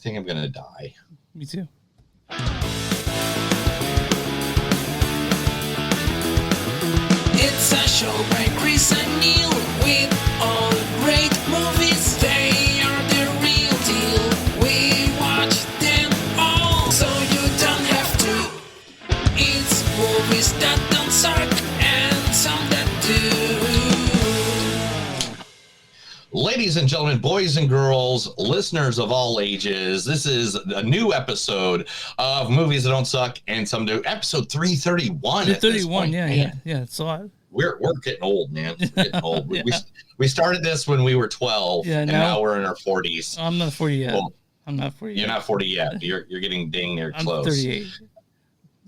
think I'm gonna die. Me too. It's a show by Chris and Neil with all great movies. They are the real deal. We watch them all, so you don't have to. It's movies that don't suck and some that do. Ladies and gentlemen, boys and girls, listeners of all ages, this is a new episode of Movies That Don't Suck and Some Do. Episode 331. 331, yeah. It's a lot. We're getting old, man. We're getting old. Yeah. We started this when we were 12, and now we're in our 40s. I'm not 40 yet. Well, I'm not 40 yet. You're not 40 yet. You're getting ding there close. I'm 38.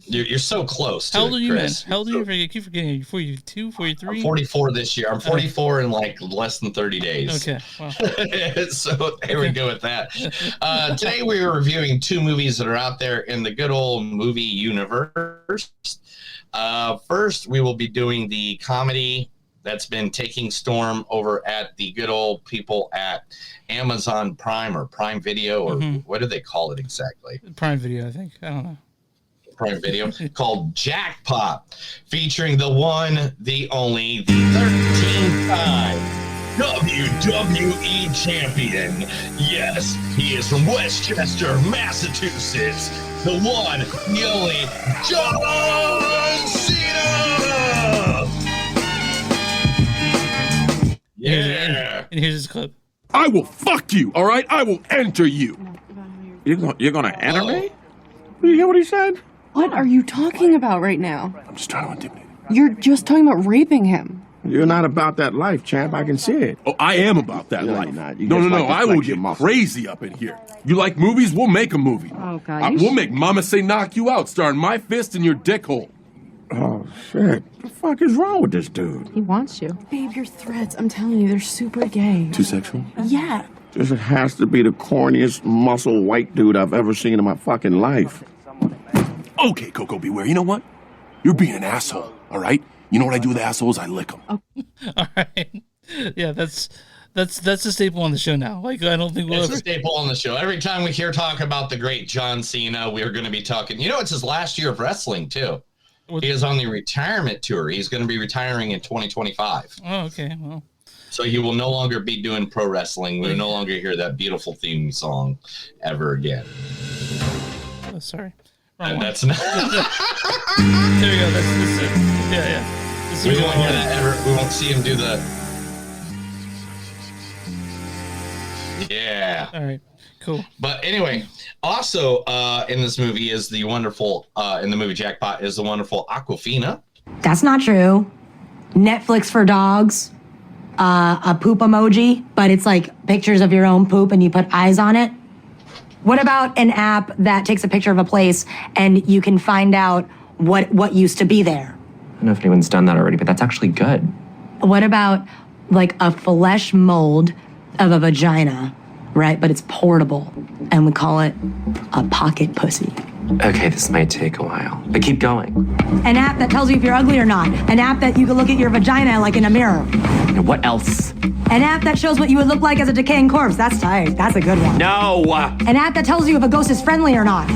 You're so close to How old are you, man? Chris. How old are you? I keep forgetting. Are you 42, 43? I'm 44 this year. I'm 44 in like less than 30 days. Okay. Wow. So there we go with that. Today we are reviewing two movies that are out there in the good old movie universe. First, we will be doing the comedy that's been taking storm over at the good old people at Amazon Prime or Prime Video, or what do they call it exactly? Prime Video, I think. I don't know. Prime Video, called Jackpot, featuring the one, the only, the 13th-time WWE champion. Yes, he is from Westchester, Massachusetts. The one, the only, John Cena! Yeah. And here's his clip. I will fuck you, all right? I will enter you. You're gonna enter me? Did you hear what he said? What are you talking about right now? I'm just trying to intimidate him. You're just talking about raping him. You're not about that life, champ. I can see it. Oh, I am about that life. No. I will get crazy up in here. You like movies? We'll make a movie. Oh, God. We'll make Mama Say Knock You Out, starring my fist in your dick hole. Oh, shit. What the fuck is wrong with this dude? He wants you. Babe, your threats, I'm telling you, they're super gay. Too sexual? Yeah. This has to be the corniest muscle white dude I've ever seen in my fucking life. Okay, Coco Beware, you know what? You're being an asshole, all right? You know what I do with assholes? I lick them. Oh. All right. Yeah, that's a staple on the show now. Like, I don't think It's a staple on the show. Every time we hear talk about the great John Cena, we're going to be talking. You know, it's his last year of wrestling, too. He is on the retirement tour. He's going to be retiring in 2025. Oh, okay. Well, so he will no longer be doing pro wrestling. We will no longer hear that beautiful theme song ever again. Oh, sorry. And that's not. There we go. That's it. Yeah. We won't hear that ever. We won't see him do the. Yeah. All right. Cool. But anyway, also in this movie is the wonderful, in the movie Jackpot, is the wonderful Aquafina. That's not true. Netflix for dogs, a poop emoji, but it's like pictures of your own poop and you put eyes on it. What about an app that takes a picture of a place and you can find out what used to be there? I don't know if anyone's done that already, but that's actually good. What about like a flesh mold of a vagina, right? But it's portable and we call it a pocket pussy. Okay, this might take a while, but keep going. An app that tells you if you're ugly or not. An app that you can look at your vagina like in a mirror. And what else? An app that shows what you would look like as a decaying corpse. That's tight. That's a good one. No! An app that tells you if a ghost is friendly or not.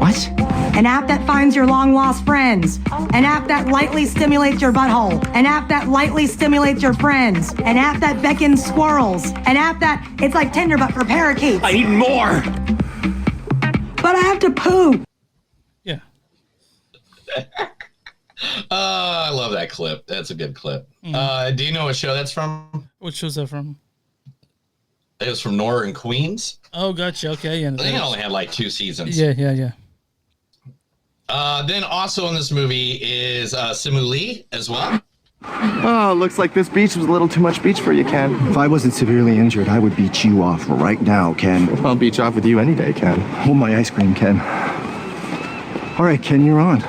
What? An app that finds your long-lost friends. An app that lightly stimulates your butthole. An app that lightly stimulates your friends. An app that beckons squirrels. An app that, it's like Tinder but for parakeets. I need more! But I have to poop. Yeah. I love that clip. That's a good clip. Do you know what show that's from? What show's that from? It was from Nora and Queens. Oh, gotcha. Okay, yeah. I think it only had like 2 seasons. Yeah. Then also in this movie is Simu Lee as well. Oh, looks like this beach was a little too much beach for you, Ken. If I wasn't severely injured, I would beach you off right now, Ken. I'll beach off with you any day, Ken. Hold my ice cream, Ken. All right, Ken, you're on.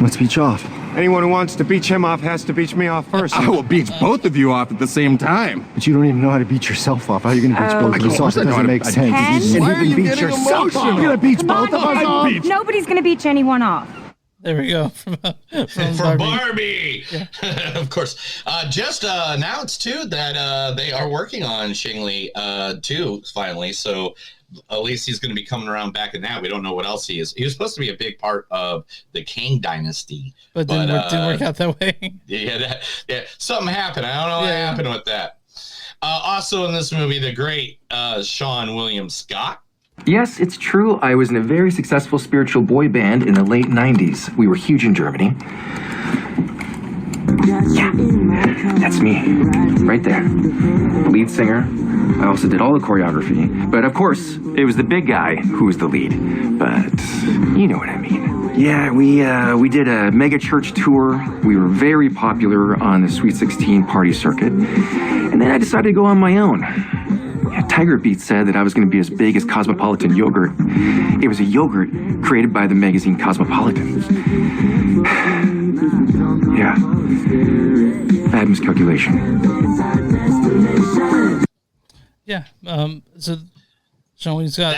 Let's beach off. Anyone who wants to beach him off has to beach me off first. I will beach both of you off at the same time. But you don't even know how to beach yourself off. How are you going to beach both of us off? It doesn't make sense. Why are you getting emotional? You're going to beach both of us off? Nobody's gonna beach anyone off. There we go. From Barbie. Yeah. Of course. Just announced too that they are working on Shingli 2 finally. So at least he's going to be coming around back in that. We don't know what else he is. He was supposed to be a big part of the Kang dynasty, but didn't work out that way. Yeah. Something happened. I don't know what happened with that. Also in this movie, the great Sean William Scott. Yes, it's true. I was in a very successful spiritual boy band in the late 90s. We were huge in Germany. Yeah, that's me, right there. The lead singer. I also did all the choreography. But of course, it was the big guy who was the lead. But you know what I mean. Yeah, we did a mega church tour. We were very popular on the Sweet 16 party circuit. And then I decided to go on my own. Tiger Beat said that I was going to be as big as Cosmopolitan yogurt. It was a yogurt created by the magazine Cosmopolitan. Yeah. Bad miscalculation. Yeah. So, Sean William Scott.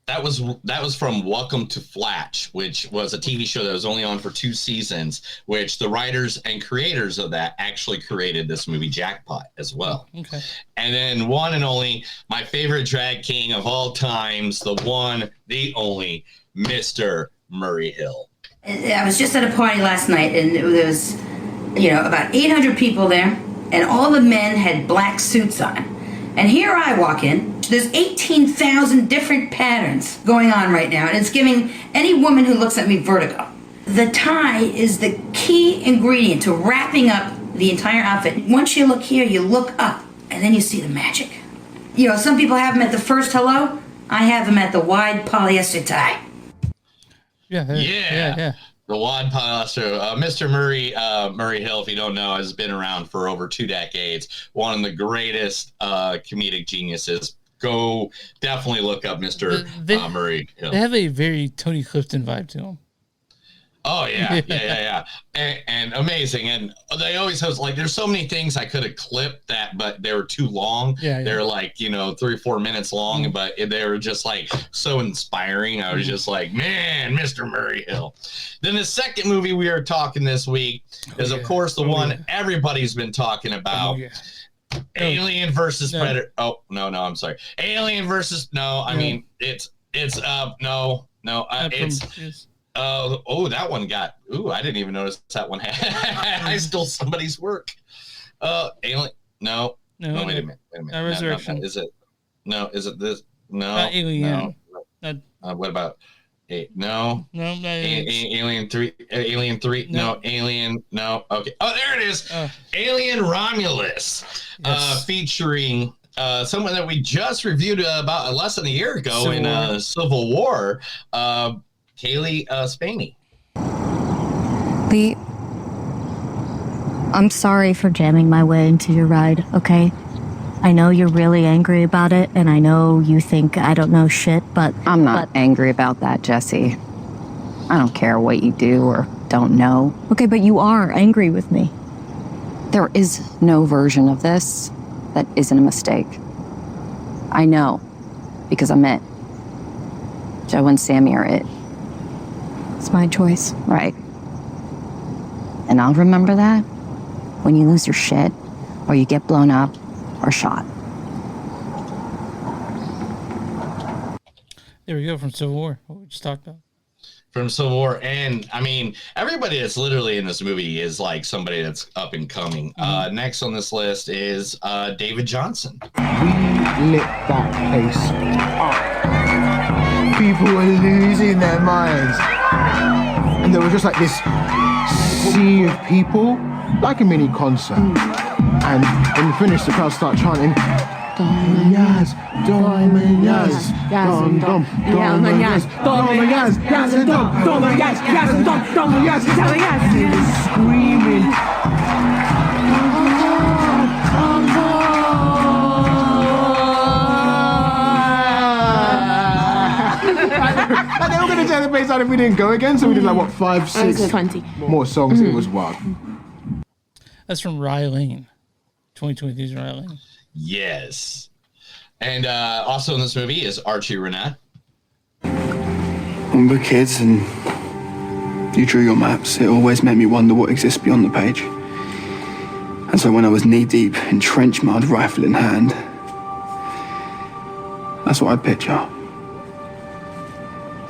That was from Welcome to Flatch, which was a TV show that was only on for 2 seasons, which the writers and creators of that actually created this movie Jackpot as well. Okay. And then one and only, my favorite drag king of all times, the one, the only, Mr. Murray Hill. I was just at a party last night, and there was, about 800 people there, and all the men had black suits on. And here I walk in. There's 18,000 different patterns going on right now, and it's giving any woman who looks at me vertigo. The tie is the key ingredient to wrapping up the entire outfit. Once you look here, you look up, and then you see the magic. Some people have them at the first hello. I have them at the wide polyester tie. Yeah. The wad polyester. Mr. Murray Hill, if you don't know, has been around for over 2 decades. One of the greatest comedic geniuses. Go definitely look up Mr. Murray Hill. They have a very Tony Clifton vibe to them. Oh, yeah. And amazing. And they always have, there's so many things I could have clipped that, but they were too long. Yeah. They're 3 or 4 minutes long, but they were just so inspiring. I was just man, Mr. Murray Hill. Then the second movie we are talking this week is, of course, the one everybody's been talking about. Alien versus Predator. Oh, no, I'm sorry. Alien versus, I mean, it's that one got, I didn't even notice that one had, I stole somebody's work. Alien, no, wait a minute. Resurrection. Is it this? No. Alien. No. What about, no. Alien 3, no. Alien, no. Okay. Oh, there it is. Alien Romulus, featuring someone that we just reviewed about less than a year ago in Civil War, Kaylee Spaney. Lee, I'm sorry for jamming my way into your ride, okay? I know you're really angry about it, and I know you think I don't know shit, but... I'm not angry about that, Jesse. I don't care what you do or don't know. Okay, but you are angry with me. There is no version of this that isn't a mistake. I know, because I'm it. Joe and Sammy are it. It's my choice. Right. And I'll remember that when you lose your shit, or you get blown up, or shot. There we go, from Civil War, what we just talked about. From Civil War, and I mean, everybody that's literally in this movie is somebody that's up and coming. Next on this list is David Johnson. We lit that place up. People were losing their minds. And there was just this sea of people, like a mini concert. And when we finished, the crowd started chanting, Dominaz, Dominaz, Dom, Dom, Dominaz, Dominaz, Yaz and Dom, Dominaz, Yaz and Dom, Dominaz, Dominaz. They were screaming. And they were going to tear the place out if we didn't go again, so we did 5, 6 20 more songs. It was wild. That's from Rye Lane. 2023's Rye Lane. Yes. And also in this movie is Archie Renat. When we were kids and You drew your maps. It always made me wonder what exists beyond the page. And so when I was knee-deep in trench mud, rifle in hand, that's what I'd picture.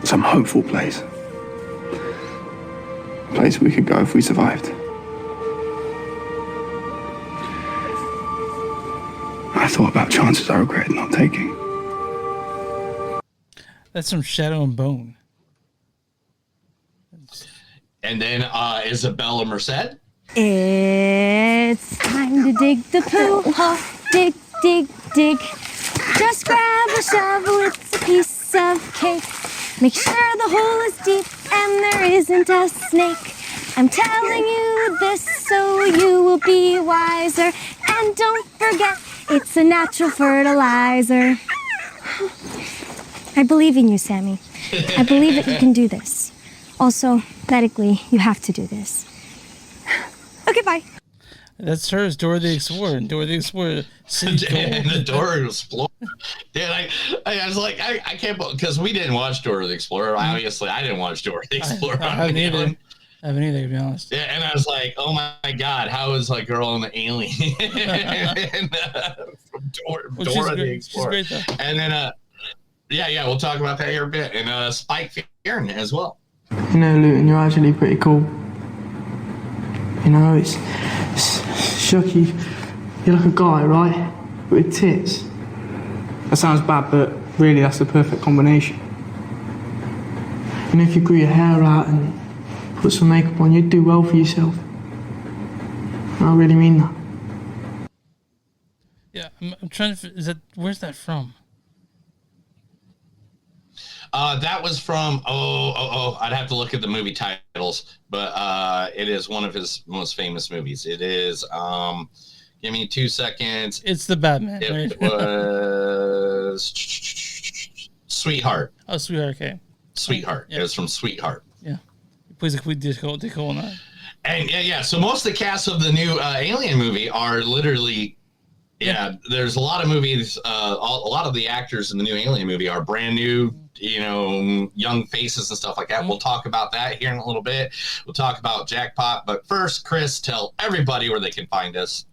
Some hopeful place. A place we could go if we survived. I thought about chances I regret not taking. That's from Shadow and Bone. And then Isabella Merced. It's time to dig the poo hole. Dig, dig, dig. Just grab a shovel, it's a piece of cake. Make sure the hole is deep and there isn't a snake. I'm telling you this so you will be wiser. And don't forget, it's a natural fertilizer. I believe in you, Sammy. I believe that you can do this. Also, medically, you have to do this. Okay, bye. That's hers, Dora the Explorer. Dora the Explorer. And the Dora the Explorer. Dude, I was like, I can't, because we didn't watch Dora the Explorer. Obviously, I didn't watch Dora the Explorer. I haven't either. I haven't either, to be honest. Yeah, and I was like, oh my God, how is a girl in the alien? From Dora the Explorer. She's great, though. And then, yeah, we'll talk about that here a bit. And Spike Fearn as well. You know, Luton, you're actually pretty cool. You know, it's Shucky, you're like a guy, right? With tits. That sounds bad, but really that's the perfect combination. And if you grew your hair out and put some makeup on, you'd do well for yourself. And I really mean that. Yeah, I'm trying to. Where's that from? That was from I'd have to look at the movie titles, but it is one of his most famous movies. It is give me 2 seconds. It's the Batman. It right? was Sweetheart. Oh, Sweetheart. Okay. Sweetheart. Yeah. It was from Sweetheart. Yeah. He plays a quick Dakota on that. And yeah. So most of the cast of the new Alien movie are literally. Yeah, there's a lot of movies. A lot of the actors in the new Alien movie are brand new, young faces and stuff like that. We'll talk about that here in a little bit. We'll talk about Jackpot. But first, Chris, tell everybody where they can find us.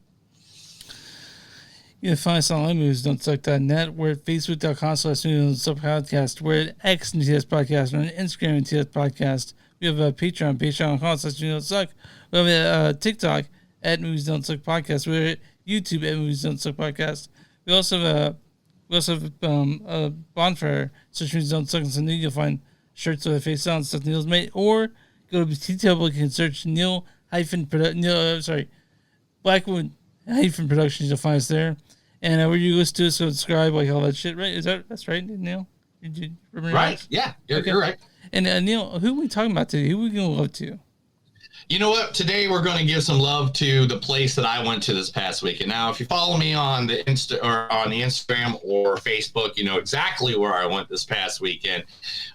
You can find us on moviesdon'tsuck.net. We're at facebook.com/podcast. We're at X and TS Podcast. We're on Instagram and TS Podcast. We have a patreon.com/moviesdon'tsuck. We have a TikTok at Movies Don't Suck Podcast. We're at YouTube at Movies Don't Suck Podcast. We also have a bonfire. Search Movies Don't Suck. And you'll find shirts with a face on stuff Neil's made. Or go to T-Table. You can search Blackwood-Productions. You'll find us there. And where you listen to us, subscribe, like all that shit, right? That's right, Neil? Did you remember Right. that? Yeah, you're right. And Neil, who are we talking about today? Who are we going to love to? You know what? Today we're going to give some love to the place that I went to this past weekend. Now, if you follow me on the Instagram or Facebook, you know exactly where I went this past weekend.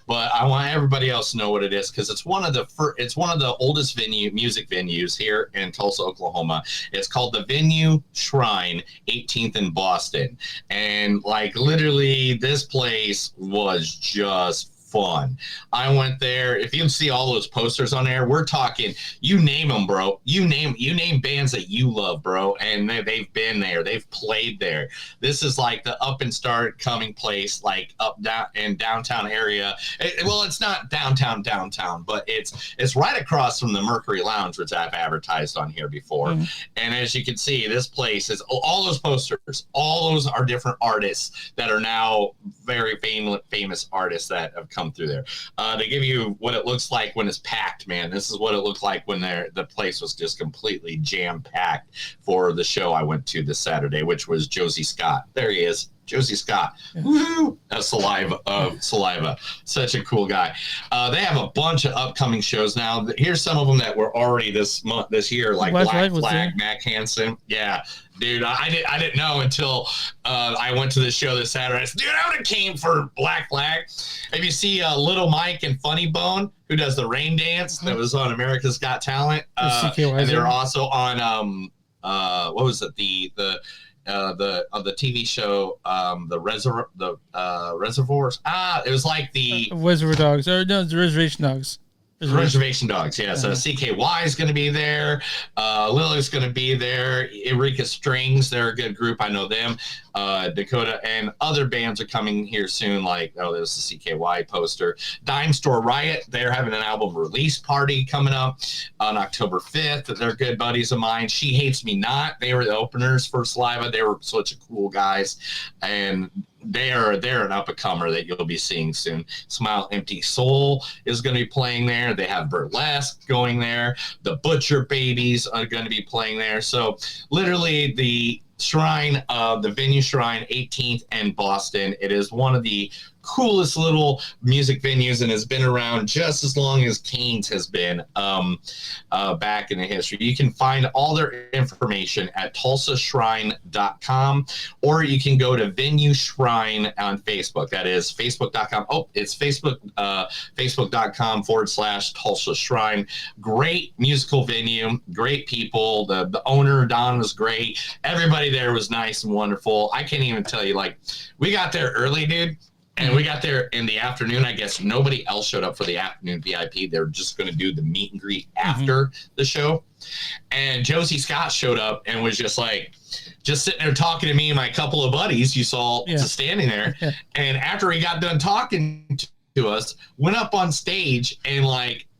But I want everybody else to know what it is because it's one of the oldest music venues here in Tulsa, Oklahoma. It's called the Venue Shrine, 18th in Boston, and literally this place was just fun. I went there. If you see all those posters on there, we're talking, you name them, bro. You name bands that you love, bro. And they've been there. They've played there. This is like the up and start coming place, up down in downtown area. It's not downtown, but it's right across from the Mercury Lounge, which I've advertised on here before. Mm-hmm. And as you can see, this place is all those posters. All those are different artists that are now very famous artists that have come through there. They give you what it looks like when it's packed, man. This is what it looked like when the place was just completely jam-packed for the show I went to this Saturday, which was Josie Scott. There he is. Josie Scott. Woo! Saliva. Such a cool guy. They have a bunch of upcoming shows now. Here's some of them that were already this year, like Black Flag, Mac Hansen. Yeah. Dude, I didn't know until I went to this show this Saturday. I said, dude, I would have came for Black Flag. If you see Little Mike and Funny Bone, who does the rain dance that was on America's Got Talent, and they're also on what was it, the TV show, the Reservoirs. It was like the Reservoir Dogs, or no, the Reservation Dogs. Reservation Dogs, yeah. So CKY is going to be there. Lily's going to be there. Eureka Strings, they're a good group. I know them. Dakota and other bands are coming here soon. Like, there's the CKY poster. Dime Store Riot, they're having an album release party coming up on October 5th. They're good buddies of mine. She Hates Me Not, they were the openers for Saliva. They were such a cool guys. And they're an up-and-comer that you'll be seeing soon. Smile Empty Soul is going to be playing there. They have Burlesque going there. The Butcher Babies are going to be playing there. So literally the venue Shrine 18th and Boston. It is one of the coolest little music venues and has been around just as long as Canes has been back in the history. You can find all their information at tulsashrine.com, or you can go to Venue Shrine on Facebook. That is facebook.com. It's facebook.com/Tulsa Shrine. Great musical venue, great people. The owner, Don, was great. Everybody there was nice and wonderful. I can't even tell you, like, we got there early, dude. And we got there in the afternoon. I guess nobody else showed up for the afternoon VIP. They were just going to do the meet and greet after the show. And Josie Scott showed up and was just sitting there talking to me and my couple of buddies you saw just standing there. And after he got done talking to us, went up on stage and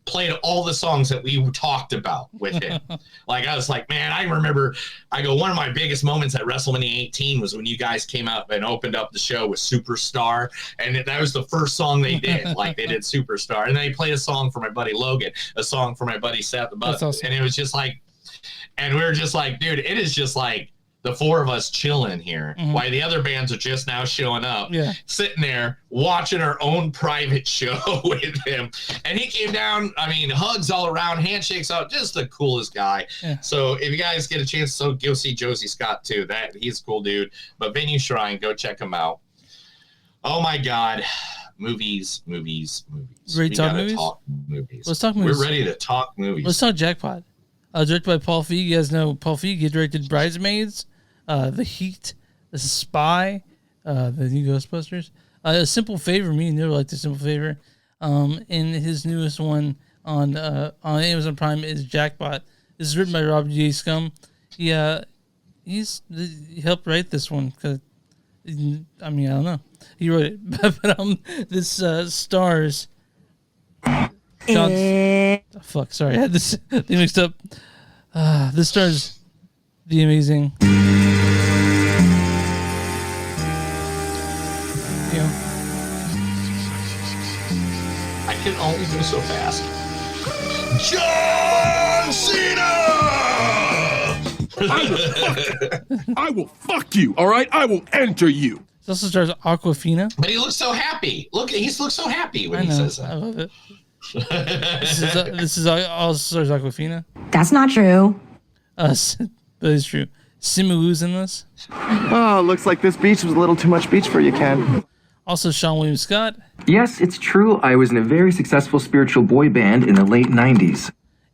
played all the songs that we talked about with him. I was like, man, I remember, one of my biggest moments at WrestleMania 18 was when you guys came out and opened up the show with Superstar. And that was the first song they did. They did Superstar. And then they played a song for my buddy Logan, a song for my buddy Seth. Awesome. And it was just and we were just dude, it is just the four of us chilling here while the other bands are just now showing up, sitting there watching our own private show with him. And he came down, hugs all around, handshakes out, just the coolest guy. So if you guys get a chance to go see Josie Scott too, he's a cool dude. But Venue Shrine, go check him out. Oh my God. Movies. Ready to talk movies? Let's talk movies. We're ready to talk movies. Let's talk Jackpot. Directed by Paul Feig. You guys know Paul Feig. He directed Bridesmaids, The Heat, The Spy, the new Ghostbusters. A Simple Favor. Me and Neil like The Simple Favor. And his newest one on Amazon Prime is Jackpot. This is written by Robert J. Scum. He helped write this one because I don't know. He wrote it, but this stars. Sorry, I had this thing mixed up. This stars the amazing. I can only go so fast. John Cena! I will fuck you, all right? I will enter you. This also stars Aquafina. But he looks so happy. He looks so happy when he says that. I love it. This is also stars Aquafina. That's not true. But it's true. Simu's in this. Oh, looks like this beach was a little too much beach for you, Ken. Also Sean William Scott. Yes, it's true. I was in a very successful spiritual boy band in the late 90s.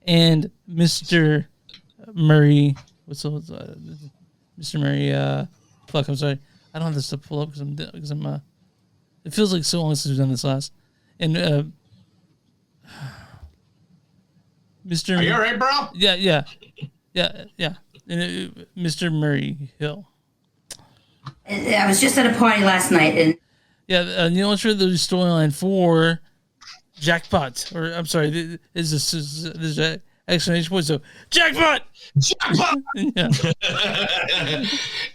And Mr. Murray. Mr. Murray? I'm sorry. I don't have this to pull up because I'm. It feels like so long since we've done this last. And Mr. Are you all right, bro? Yeah. And, Mr. Murray Hill. I was just at a party last night and. Yeah, Neil, what's the storyline for Jackpot? Or I'm sorry, this is an exclamation point. So Jackpot! Jackpot! Yeah.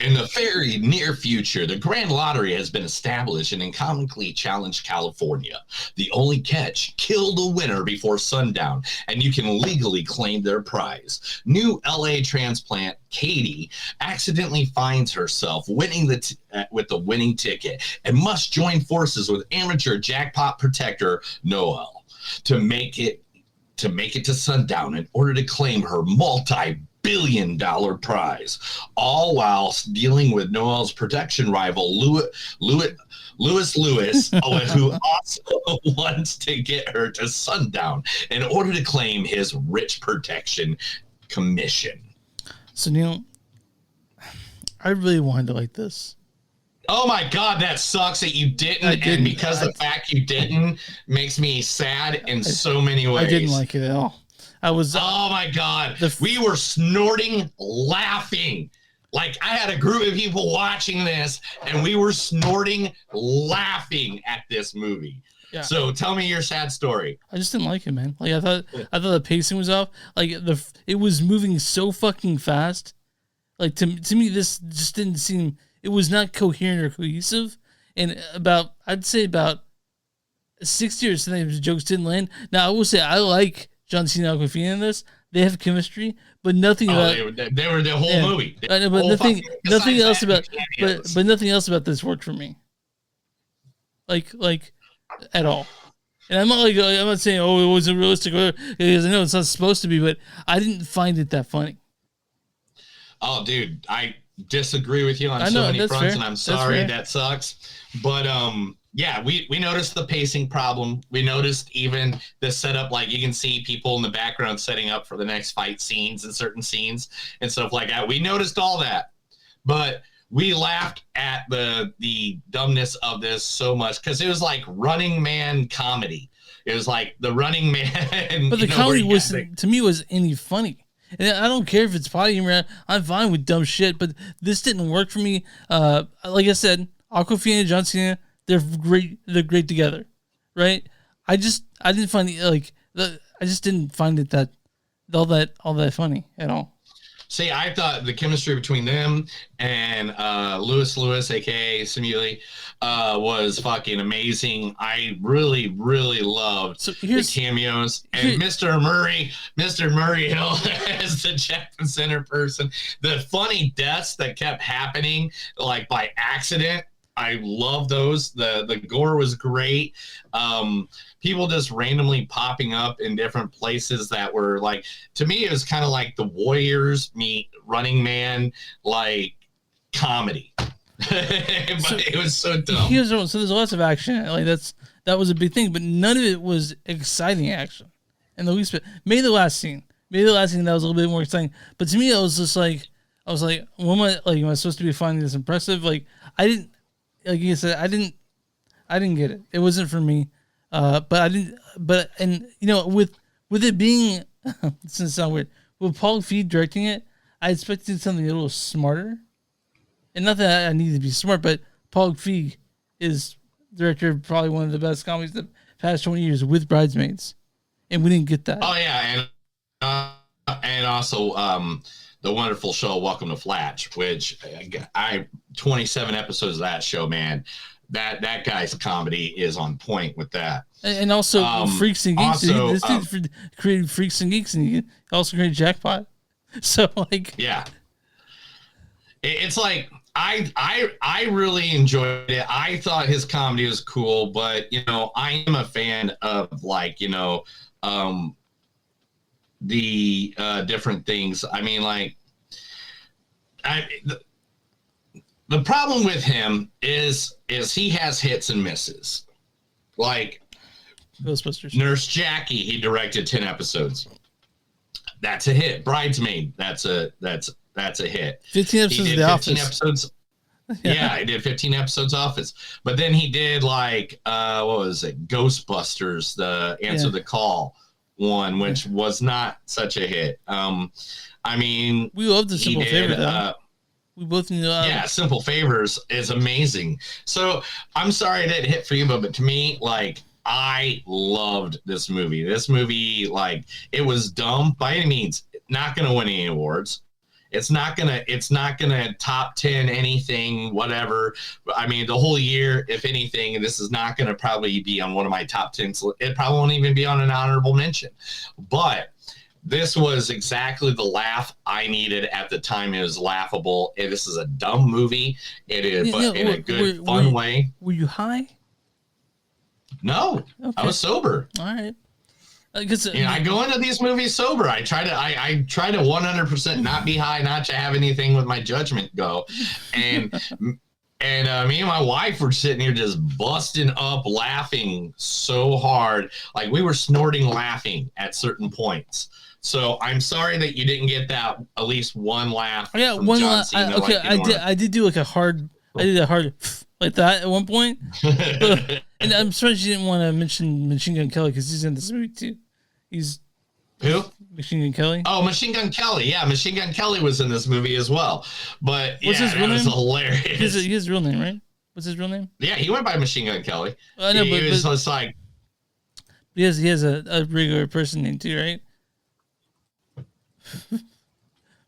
In the very near future, the Grand Lottery has been established in incomically challenged California. The only catch, kill the winner before sundown, and you can legally claim their prize. New LA transplant Katie accidentally finds herself winning with the winning ticket and must join forces with amateur jackpot protector Noel to make it to sundown in order to claim her multi-billion-dollar prize, all while dealing with Noel's protection rival Lewis, who also wants to get her to sundown in order to claim his rich protection commission. So Neil, I really wanted to like this. Oh my God, that sucks that you didn't. And because the fact you didn't makes me sad in so many ways. I didn't like it at all. I was. Oh my God. We were snorting, laughing. Like I had a group of people watching this and we were snorting, laughing at this movie. Yeah. So tell me your sad story. I just didn't like it, man. Like I thought the pacing was off. Like it was moving so fucking fast. Like to me, this just didn't seem. It was not coherent or cohesive, and I'd say about 60 or 70 of the jokes didn't land. Now I will say I like John Cena and Awkwafina in this. They have chemistry, but nothing about they were the whole movie. I know, but nothing else about but nothing else about this worked for me. Like at all. And I'm not saying it wasn't realistic because I know it's not supposed to be, but I didn't find it that funny. Oh, dude, I disagree with you on so many fronts, fair. And I'm sorry that sucks. But yeah, we noticed the pacing problem. We noticed even the setup, like you can see people in the background setting up for the next fight scenes and certain scenes and stuff like that. We noticed all that, but we laughed at the dumbness of this so much because it was like Running Man comedy. It was like the Running Man. But the comedy to me was any funny. And I don't care if it's potty humor. I'm fine with dumb shit, but this didn't work for me. Like I said, Awkwafina and John Cena, they're great. They're great together, right? I didn't find I just didn't find it that all that funny at all. See, I thought the chemistry between them and Lewis, aka Simuli, was fucking amazing. I really, really loved the cameos. And Mr. Murray Hill as the Jackpot Center person. The funny deaths that kept happening, like by accident. I love those. The gore was great. People just randomly popping up in different places that were like, to me, it was kind of like the Warriors meet Running Man, like comedy. But it was so dumb. So there's lots of action. Like that was a big thing, but none of it was exciting action. And the least bit, maybe the last scene that was a little bit more exciting. But to me, I was just like, am I supposed to be finding this impressive? Like I didn't. Like you said, I didn't get it. It wasn't for me. But I didn't. But and with it being, this doesn't sound weird. With Paul Feig directing it, I expected something a little smarter. And not that I need to be smart, but Paul Feig is director of probably one of the best comedies the past 20 years with Bridesmaids, and we didn't get that. Oh yeah, and also the wonderful show Welcome to Flatch, which I 27 episodes of that show, man. That guy's comedy is on point with that. And also Freaks and Geeks. This dude created Freaks and Geeks, and he also created Jackpot. So like, yeah, it's like I really enjoyed it. I thought his comedy was cool, but I am a fan of like the different things. I mean, like, the problem with him is he has hits and misses. Like Ghostbusters, Nurse Jackie, he directed 10 episodes. That's a hit. Bridesmaid, that's a hit. 15 episodes of The Office. Episodes. Yeah, he did 15 episodes Office. But then he did like what was it? Ghostbusters, the Answer the Call one, which was not such a hit. I mean, we loved the Simple Favor though. We both knew. Yeah, Simple Favors is amazing. So I'm sorry it didn't hit for you, but to me, like, I loved this movie. This movie, like, it was dumb by any means. Not going to win any awards. It's not gonna top 10 anything, whatever. I mean, the whole year, if anything, this is not gonna probably be on one of my top 10. It probably won't even be on an honorable mention. But this was exactly the laugh I needed at the time. It was laughable. This is a dumb movie. It is, but in a good, fun way. Were you high? No, okay. I was sober. All right. I go into these movies sober. I try to 100% not be high, not to have anything with my judgment go. And me and my wife were sitting here just busting up laughing so hard. Like we were snorting laughing at certain points. So I'm sorry that you didn't get that at least one laugh. Yeah, one laugh. Okay, I did do like a hard I did a hard like that at one point. And I'm sorry she didn't want to mention Machine Gun Kelly because he's in this movie too. He's who? Machine Gun Kelly. Oh, Machine Gun Kelly. Yeah, Machine Gun Kelly was in this movie as well. But What's yeah, his real that was name? hilarious. His real name, right? What's his real name? Yeah, he went by Machine Gun Kelly. I know, he was just like he has a regular person name too, right?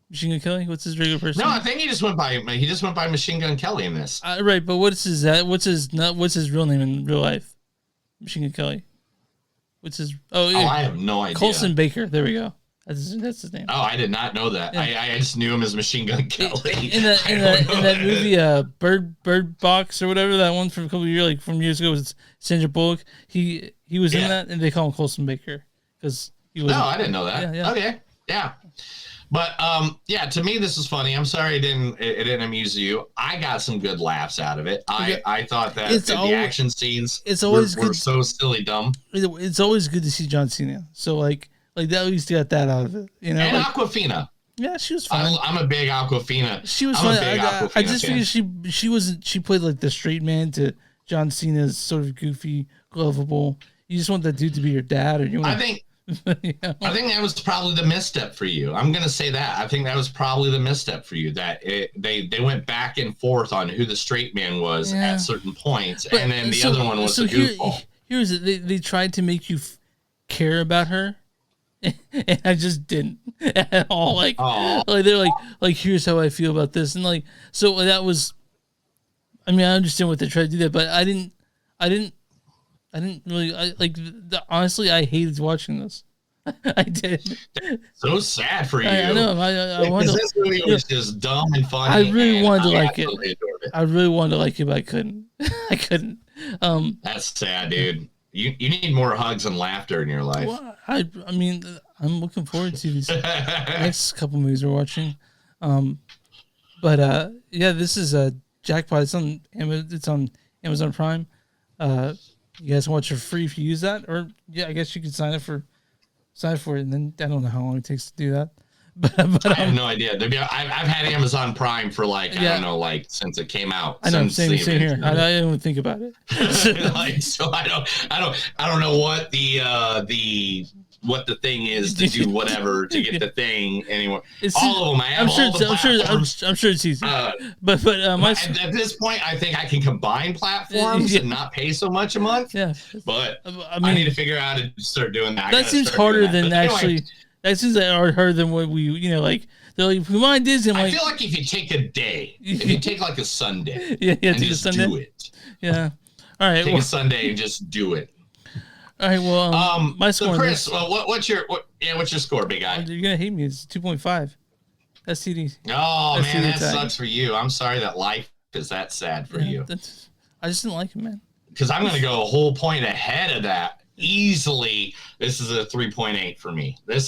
Machine Gun Kelly. What's his regular person? No, name? I think he just went by Machine Gun Kelly in this. Right, but what's his real name in real life? Machine Gun Kelly. What's his? Oh, yeah. I have no idea. Colson Baker. There we go. That's his name. Oh, I did not know that. Yeah. I just knew him as Machine Gun Kelly. In that movie, Bird Box or whatever, that one from a couple of years, like from years ago, was Sandra Bullock. He was in that, and they call him Colson Baker because he was. No, I didn't know that. Yeah, yeah. Okay, yeah. But yeah, to me this is funny. I'm sorry it didn't amuse you. I got some good laughs out of it. I thought that the action scenes were so silly dumb. It's always good to see John Cena. So like that, at least got that out of it, you know. And like, Aquafina. Yeah, she was fine. I'm a big Aquafina. She was I'm fine. a big Aquafina I just fan. figured she wasn't. She played like the straight man to John Cena's sort of goofy, lovable. You just want that dude to be your dad, or you want. I think that was probably the misstep for you. I'm gonna say that. I think that was probably the misstep for you. That they went back and forth on who the straight man was at certain points, and then the other one was the goofball. Here's it. They tried to make you care about her, and I just didn't at all. Like they're like here's how I feel about this, and like so that was. I mean, I understand what they tried to do that, but I didn't really honestly. I hated watching this. I did. So sad for you. I know. I wanted. This movie was just dumb and funny. I really wanted to like it. Adored it. I really wanted to like it, but I couldn't. I couldn't. That's sad, dude. You need more hugs and laughter in your life. Well, I mean, I'm looking forward to these next couple movies we're watching. But yeah, this is a Jackpot. It's on Amazon Prime. You guys watch it for free if you use that, or yeah, I guess you could sign up for it, and then I don't know how long it takes to do that. But I have no idea. I've had Amazon Prime for I don't know, since it came out. I know, same here. I didn't even think about it. So I don't know what what the thing is to do whatever to get the thing anymore. All of them. I have all the platforms. I'm sure it's easy. But at this point, I think I can combine platforms and not pay so much a month. Yeah. But I need to figure out how to start doing that. That seems harder than actually. That seems harder than what we, they're like, if we want Disney, I feel like if you take a day, if you take like a Sunday, and take just a Sunday. Do it. Yeah. All right. Take a Sunday and just do it. All right. Well, my score. So Chris, what's your score, big guy? You're gonna hate me. It's 2.5. STD. Oh man, that sucks for you. I'm sorry that life is that sad for you. I just didn't like it, man. Because I'm gonna go a whole point ahead of that. Easily, this is a 3.8 for me. That's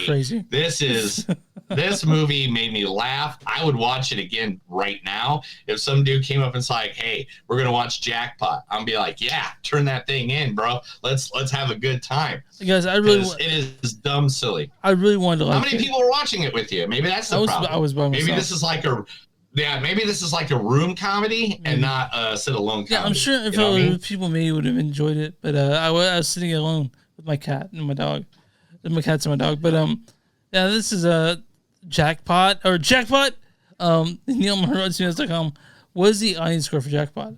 crazy. This movie made me laugh. I would watch it again right now. If some dude came up and was like, "Hey, we're gonna watch Jackpot," I'm be like, "Yeah, turn that thing in, bro. Let's have a good time." Guys, it is dumb silly. I really wanted to like. How many people were watching it with you? Maybe that's the problem. I was by myself. Maybe this is like a room comedy and not a sit-alone comedy. Yeah, I'm sure if other people maybe would have enjoyed it, but I was sitting alone with my cat and my dog. My cat's and my dog. But yeah, this is a Jackpot. NeilMahar@CNS.com. What is the audience score for Jackpot?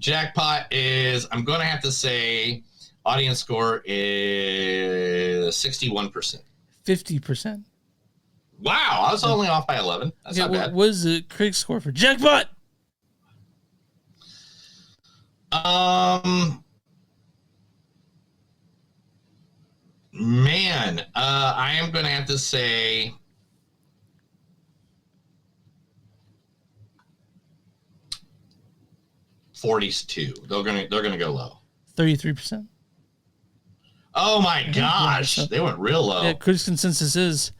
Jackpot is, I'm going to have to say, audience score is 61%. 50%. Wow, I was only off by 11. That's not bad. What is the critic score for Jackpot? Man, I am going to have to say 42. They're gonna go low. 33%. Oh my gosh, they went real low. Yeah, critics' consensus is,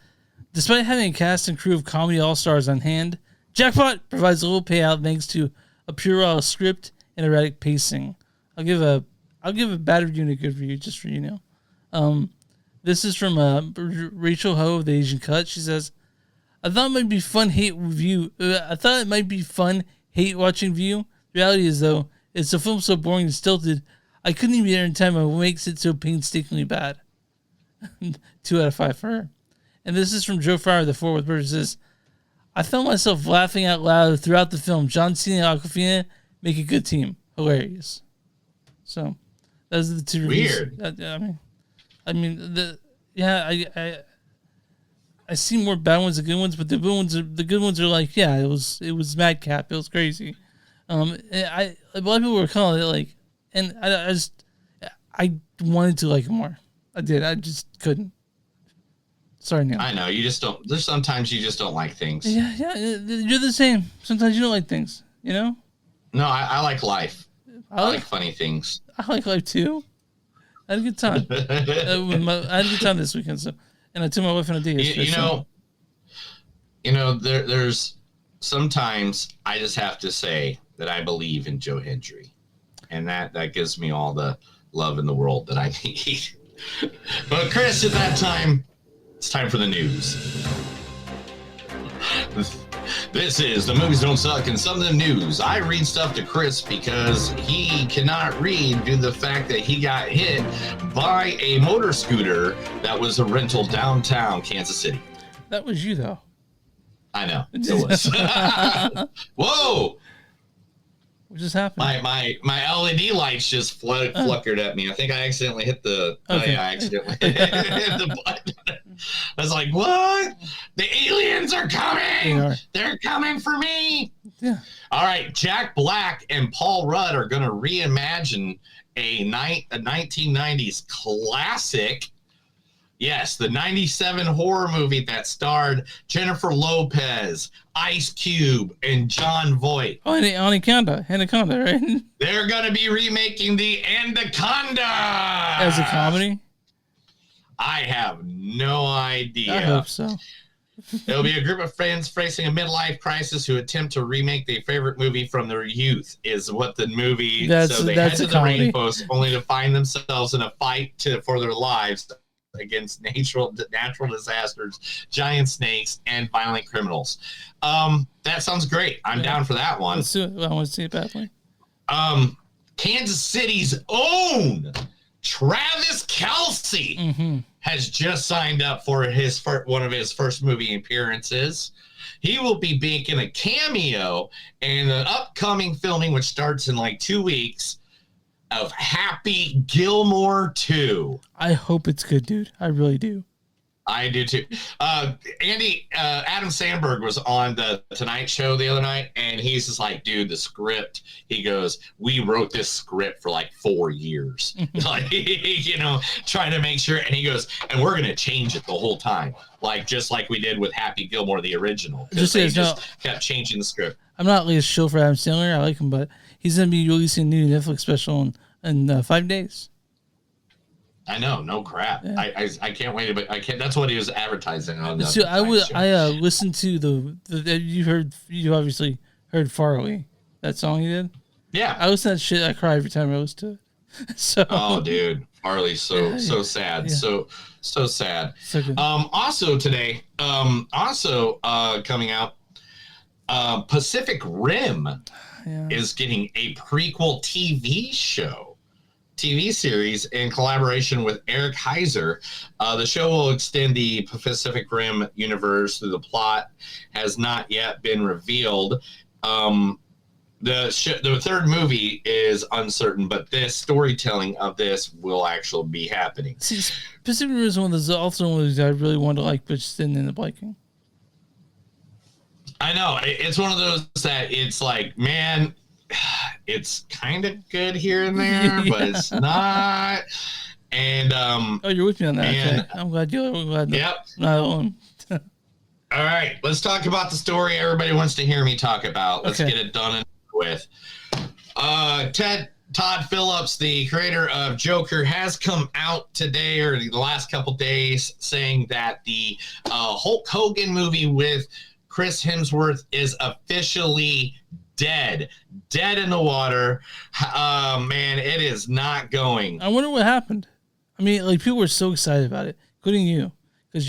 despite having a cast and crew of comedy all-stars on hand, Jackpot provides a little payout thanks to a puerile script and erratic pacing. I'll give a bad review and a good review just for This is from Rachel Ho of the Asian Cut. She says, I thought it might be fun hate review. I thought it might be fun hate watching view. The reality is though, it's a film so boring and stilted. I couldn't even enter in time what makes it so painstakingly bad. 2 out of 5 for her. And this is from Joe Fryer, the Fort Worth Bird. Says, I found myself laughing out loud throughout the film. John Cena and Awkwafina make a good team. Hilarious. So, those are the 2 reviews. Weird. I see more bad ones than good ones, but the good ones are like, yeah, it was madcap. It was crazy. A lot of people were calling it like, and I wanted to like it more. I did. I just couldn't. Sorry, Neil. I know you just don't. There's sometimes you just don't like things. Yeah, you're the same. Sometimes you don't like things. You know. No, I like life. I like funny things. I like life too. I had a good time. I had a good time this weekend. So, and I took my wife on a date. There's sometimes I just have to say that I believe in Joe Hendry, and that gives me all the love in the world that I need. But Chris, at that time, it's time for the news. This is the Movies Don't Suck and some of the news. I read stuff to Chris because he cannot read due to the fact that he got hit by a motor scooter that was a rental downtown Kansas City. That was you, though. I know. It was. Whoa! What just happened? My LED lights just flickered at me. I think I accidentally hit the. Okay. I accidentally hit the button. I was like, "What? The aliens are coming! They're coming for me!" Yeah. All right, Jack Black and Paul Rudd are going to reimagine a 1990s classic. Yes, the 97 horror movie that starred Jennifer Lopez, Ice Cube, and John Voight. Oh, Anaconda, right? They're going to be remaking the Anaconda. As a comedy? I have no idea. I hope so. It'll be a group of friends facing a midlife crisis who attempt to remake their favorite movie from their youth, is what the movie. So they head to the rainforest only to find themselves in a fight for their lives against natural disasters, giant snakes, and violent criminals. That sounds great. I'm down for that one. Let's do it. I want to see it badly. Kansas City's own Travis Kelce has just signed up for one of his first movie appearances. He will be making a cameo in an upcoming filming, which starts in like 2 weeks, of Happy Gilmore 2. I hope it's good, dude. I really do. I do too. Adam Sandberg was on the Tonight Show the other night, and he's just like, dude, the script. He goes, we wrote this script for like 4 years, like, trying to make sure. And he goes, and we're gonna change it the whole time, just like we did with Happy Gilmore, the original. They just kept changing the script. I'm not really a shill for Adam Sandler. I like him, but he's gonna be releasing a new Netflix special in 5 days. I know, no crap. Yeah. I can't wait, but I can't. That's what he was advertising on. So I listened to the you obviously heard Farley, that song he did. Yeah, I listen to that shit. I cry every time I listen to it. So oh, dude, Farley's so sad, so sad. So good. Also today, coming out, Pacific Rim is getting a prequel TV series in collaboration with Eric Heiser. The show will extend the Pacific Rim universe. The plot has not yet been revealed. The third movie is uncertain, but this storytelling of this will actually be happening. See, Pacific Rim is one of those also movies I really wanted to like, but just didn't end up liking. I know. It's one of those that it's like, man, it's kind of good here and there, but it's not. And oh, you're with me on that. Okay. I'm glad you're glad. Yep. Not alone. All right, let's talk about the story everybody wants to hear me talk about. Let's get it done and with. Todd Phillips, the creator of Joker, has come out today or the last couple days saying that the Hulk Hogan movie with Chris Hemsworth is officially dead in the water. Man, it is not going. I wonder what happened. I mean, like, people were so excited about it, including you, because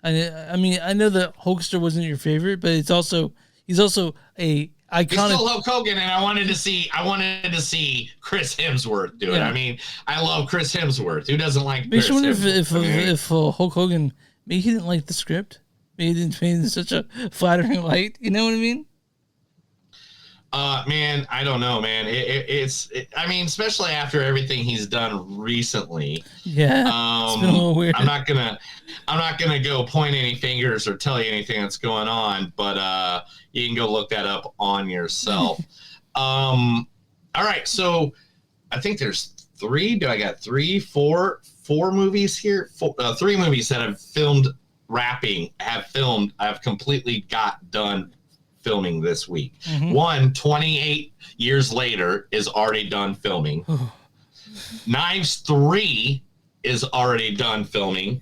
I mean, I know that Hulkster wasn't your favorite, but he's also a iconic. He's still Hulk Hogan, and I wanted to see Chris Hemsworth do it. Yeah. I mean, I love Chris Hemsworth. Who doesn't like Makes Chris you wonder Hemsworth? if Hulk Hogan, maybe he didn't like the script. Maybe he didn't paint it in such a flattering light. You know what I mean? Man, I don't know, man. I mean, especially after everything he's done recently. Yeah, it's been a little weird. I'm not gonna go point any fingers or tell you anything that's going on, but you can go look that up on yourself. All right, so I think there's three. Do I got four movies here? Three movies that have completely got done filming this week. Mhm. One, 28 years later, is already done filming. Knives 3 is already done filming.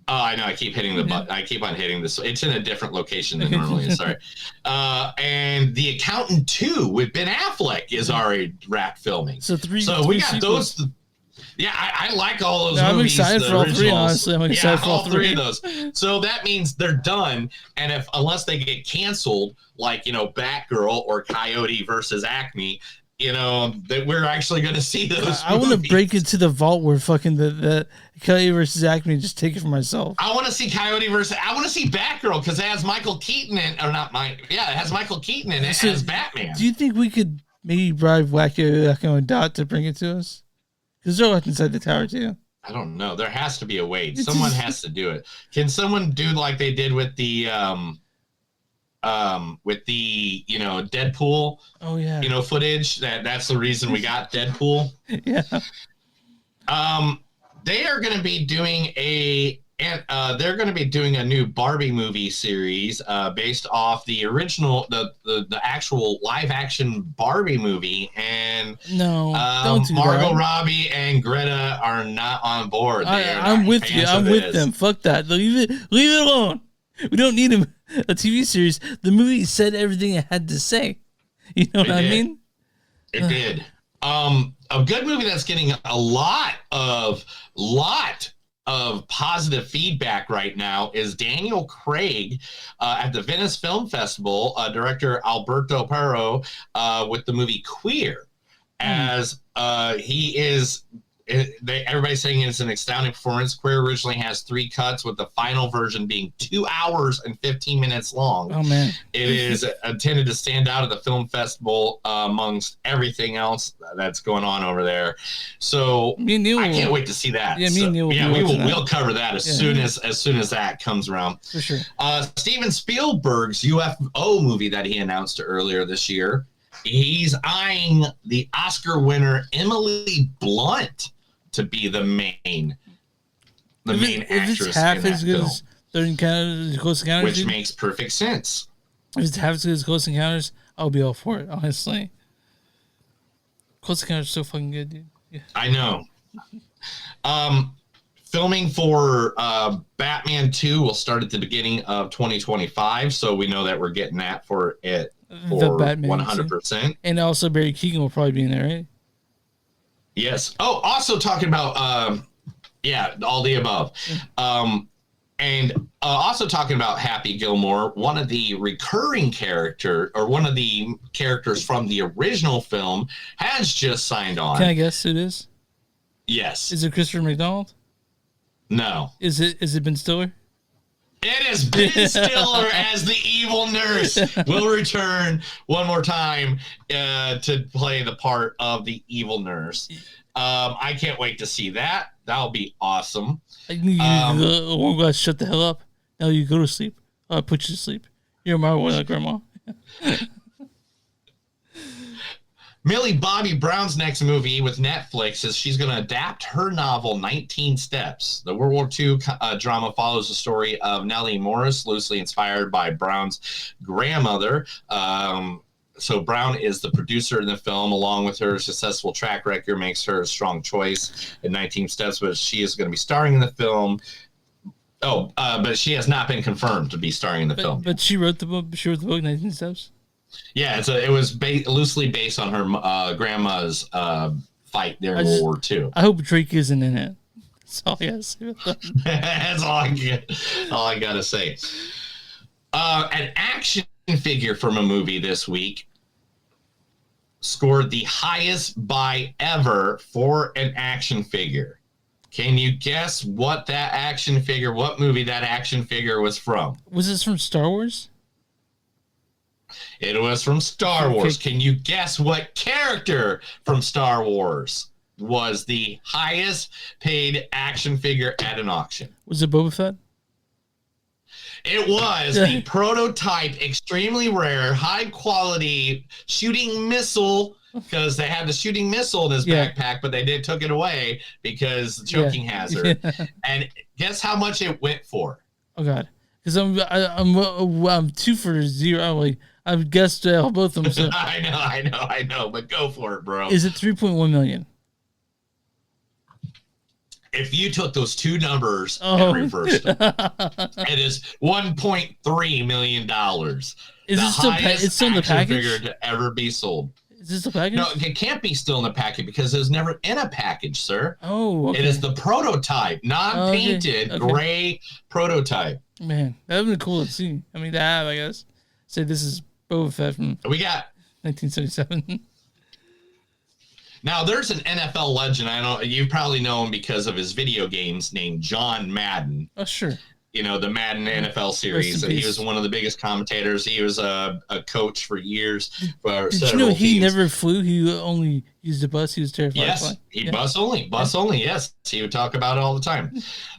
Oh, I know. I keep hitting the button. I keep on hitting this. It's in a different location than normally. Sorry. And The Accountant 2 with Ben Affleck is already wrapped filming. So we got those. Yeah, I like all those I'm movies. excited for all three, originals. honestly. I'm excited for all three of those. So that means they're done. And unless they get canceled, like, Batgirl or Coyote versus Acme, that we're actually going to see those. I want to break into the vault where fucking the Coyote versus Acme and just take it for myself. I want to see I want to see Batgirl because it has Michael Keaton it has Michael Keaton in it as Batman. Do you think we could maybe bribe Wacko and Dot to bring it to us? Because they're left inside the tower too. I don't know. There has to be a way. Someone has to do it. Can someone do like they did with the Deadpool? Oh yeah. Footage. That's the reason we got Deadpool. Yeah. They are going to be doing a new Barbie movie series based off the original, the actual live action Barbie movie, and don't do Margot that. Robbie and Greta are not on board. I'm with you. I'm with them. Fuck that. Leave it alone. We don't need a TV series. The movie said everything it had to say. You know what I mean? It did. A good movie that's getting a lot of positive feedback right now is Daniel Craig at the Venice Film Festival, director Alberto Pero with the movie Queer, as he is. Everybody's saying it's an astounding performance. Queer originally has 3 cuts, with the final version being 2 hours and 15 minutes long. Oh man! It is intended to stand out at the film festival amongst everything else that's going on over there. So I can't wait to see that. Yeah, me and Neil will be watching that. We'll cover that as soon as that comes around. For sure. Steven Spielberg's UFO movie that he announced earlier this year. He's eyeing the Oscar winner Emily Blunt to be the main actress it's half in that as good film, as Third Encounters, Close Encounters, which makes perfect sense. If it's half as good as Close Encounters, I'll be all for it. Honestly, Close Encounters is so fucking good, dude. Yeah. I know. Filming for Batman 2 will start at the beginning of 2025, so we know that we're getting that for it for 100%. And also Barry Keoghan will probably be in there, right? Yes. Oh, also talking about all the above. And also talking about Happy Gilmore, one of the recurring characters from the original film has just signed on. Can I guess who it is? Yes. Is it Christopher McDonald? No. Is it Ben Stiller? It is Ben Stiller as the evil nurse. Will return one more time to play the part of the evil nurse. I can't wait to see that. That'll be awesome. One guy, shut the hell up. Now you go to sleep. I'll put you to sleep. You're my one, grandma. Millie Bobby Brown's next movie with Netflix is she's going to adapt her novel 19 Steps. The World War II drama follows the story of Nellie Morris, loosely inspired by Brown's grandmother. So Brown is the producer in the film, along with her successful track record, makes her a strong choice in 19 Steps, but she is going to be starring in the film. But she has not been confirmed to be starring in the film. But she wrote the book. She wrote the book 19 Steps. Yeah, it was loosely based on her grandma's fight during World War II. I hope Drake isn't in it. That's all I gotta say about that. That's all I gotta say. An action figure from a movie this week scored the highest buy ever for an action figure. Can you guess what movie that action figure was from? Was this from Star Wars? It was from Star Wars. Can you guess what character from Star Wars was the highest paid action figure at an auction? Was it Boba Fett? It was the prototype, extremely rare, high quality shooting missile, because they had the shooting missile in his backpack, but they took it away because the choking hazard. And guess how much it went for? Oh God, because I'm 2 for 0. I've guessed both of them. So. I know, but go for it, bro. Is it 3.1 million? If you took those two numbers and reversed them, it is $1.3 million. Is it still? It's still in the package? Figure to ever be sold. Is this a package? No, it can't be still in the package because it was never in a package, sir. Oh, okay. It is the prototype, non-painted gray prototype. Man, that would be cool to see. I mean, to have, I guess. Say this is Boba Fett from 1977. Now, there's an NFL legend. You probably know him because of his video games named John Madden. Oh, sure. You know, the Madden NFL series. And he was one of the biggest commentators. He was a coach for years. Did you know he never flew? He only used a bus. He was terrified. Yes, bus only. Yes, he would talk about it all the time.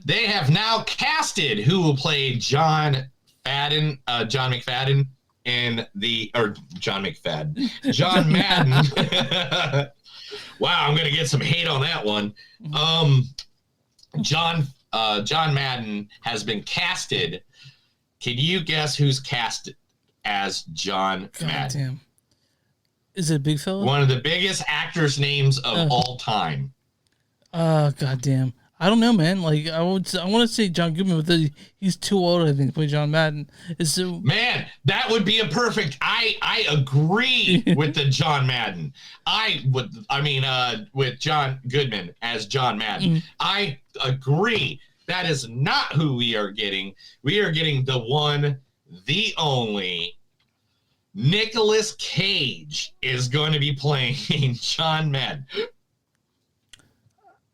They have now casted who will play John McFadden in John Madden. Wow, I'm gonna get some hate on that one. John Madden has been casted. Can you guess who's cast as John Madden? Damn. Is it a big fella? One of the biggest actors' names of all time. God damn. I don't know, man. Like I want to say John Goodman, but he's too old, I think, to play John Madden. Man, that would be a perfect. I agree with the John Madden. With John Goodman as John Madden. I agree. That is not who we are getting. We are getting the one, the only. Nicolas Cage is going to be playing John Madden.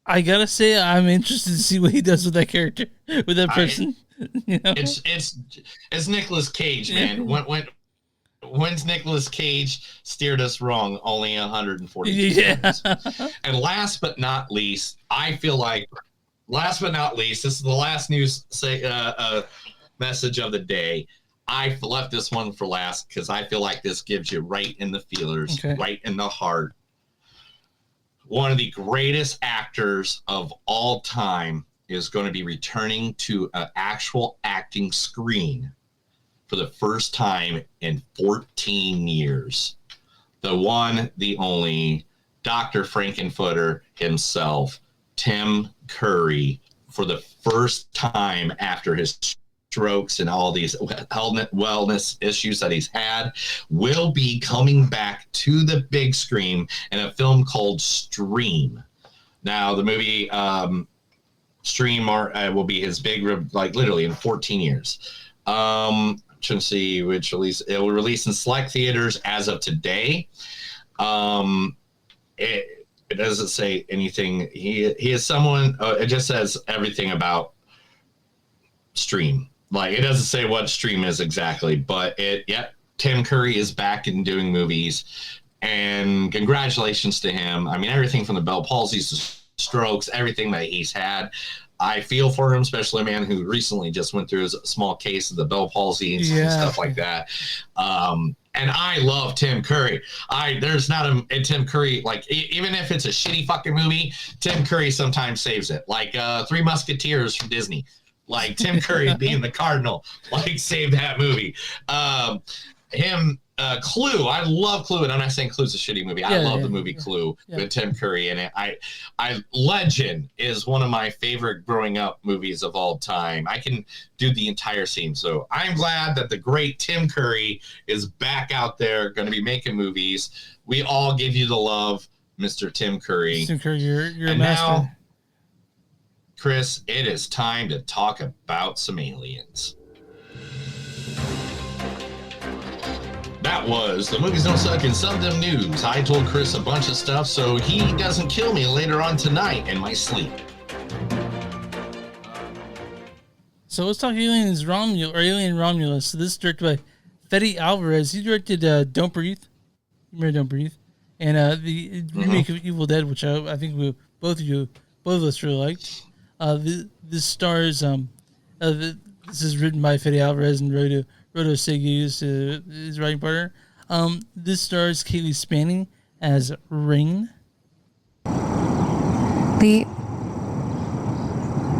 I gotta say, I'm interested to see what he does with that character, with that person. You know? It's Nicolas Cage, man. When's Nicolas Cage steered us wrong? Only 142 times. And last but not least, this is the last news message of the day. I left this one for last because I feel like this gives you right in the feelers, right in the heart. One of the greatest actors of all time is going to be returning to an actual acting screen for the first time in 14 years. The one, the only, Dr. Frankenfooter himself, Tim Curry, for the first time after his strokes and all these wellness issues that he's had, will be coming back to the big screen in a film called Stream. Now, the movie Stream will be his big, literally in 14 years. Trying to see which release. It will release in select theaters as of today. It doesn't say anything. He is someone. It just says everything about Stream. Like, it doesn't say what Stream is exactly, but Tim Curry is back and doing movies, and congratulations to him. I mean, everything from the Bell palsy to strokes, everything that he's had. I feel for him, especially a man who recently just went through a small case of the Bell palsy and stuff like that. And I love Tim Curry. There's not a Tim Curry, like, even if it's a shitty fucking movie, Tim Curry sometimes saves it. Like Three Musketeers from Disney. Like Tim Curry being the Cardinal, like, saved that movie. Clue. I love Clue, and I'm not saying Clue's a shitty movie. I love the movie Clue with Tim Curry in it. Legend is one of my favorite growing up movies of all time. I can do the entire scene. So I'm glad that the great Tim Curry is back out there, going to be making movies. We all give you the love, Mr. Tim Curry. Tim Curry, you're a master. Chris, it is time to talk about some aliens. That was The Movies Don't Suck and Some of Them News. I told Chris a bunch of stuff so he doesn't kill me later on tonight in my sleep. So let's talk Alien Romulus. So this is directed by Fede Alvarez. He directed Don't Breathe. Remember Don't Breathe? And the remake of Evil Dead, which I think both of us really liked. This stars this is written by Fede Alvarez and Rodo Segues, his writing partner. This stars Kaylee Spanning as Rain. Lee,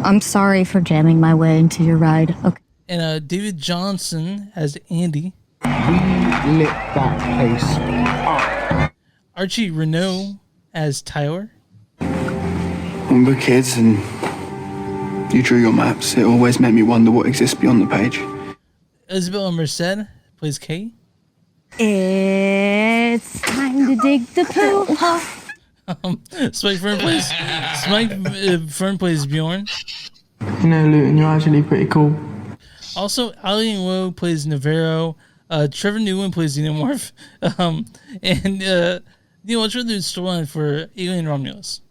I'm sorry for jamming my way into your ride. Okay. And David Johnson as Andy. We lit that place up. Archie Renault as Tyler. When we were kids and you drew your maps, it always made me wonder what exists beyond the page. Isabella Merced plays Kay. It's time to dig the poo. Spike Fern plays Bjorn. You know, Luton, you're actually pretty cool. Also, Ali Wo plays Navarro. Trevor Newland plays Xenomorph. And Neil, what's the storyline for Alien Romulus?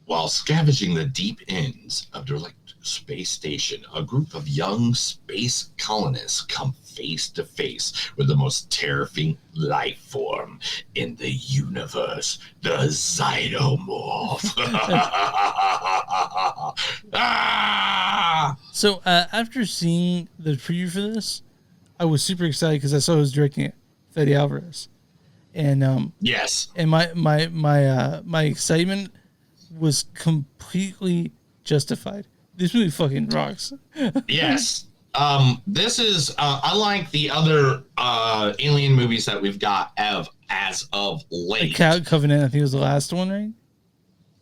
While scavenging the deep ends of the space station, a group of young space colonists come face to face with the most terrifying life form in the universe, the Xenomorph. So after seeing the preview for this, I was super excited because I saw who was directing it, Fede Alvarez, and yes, and my excitement was completely justified. This movie fucking rocks. Yes. This is unlike the other alien movies that we've got as of late. Covenant, I think, was the last one, right?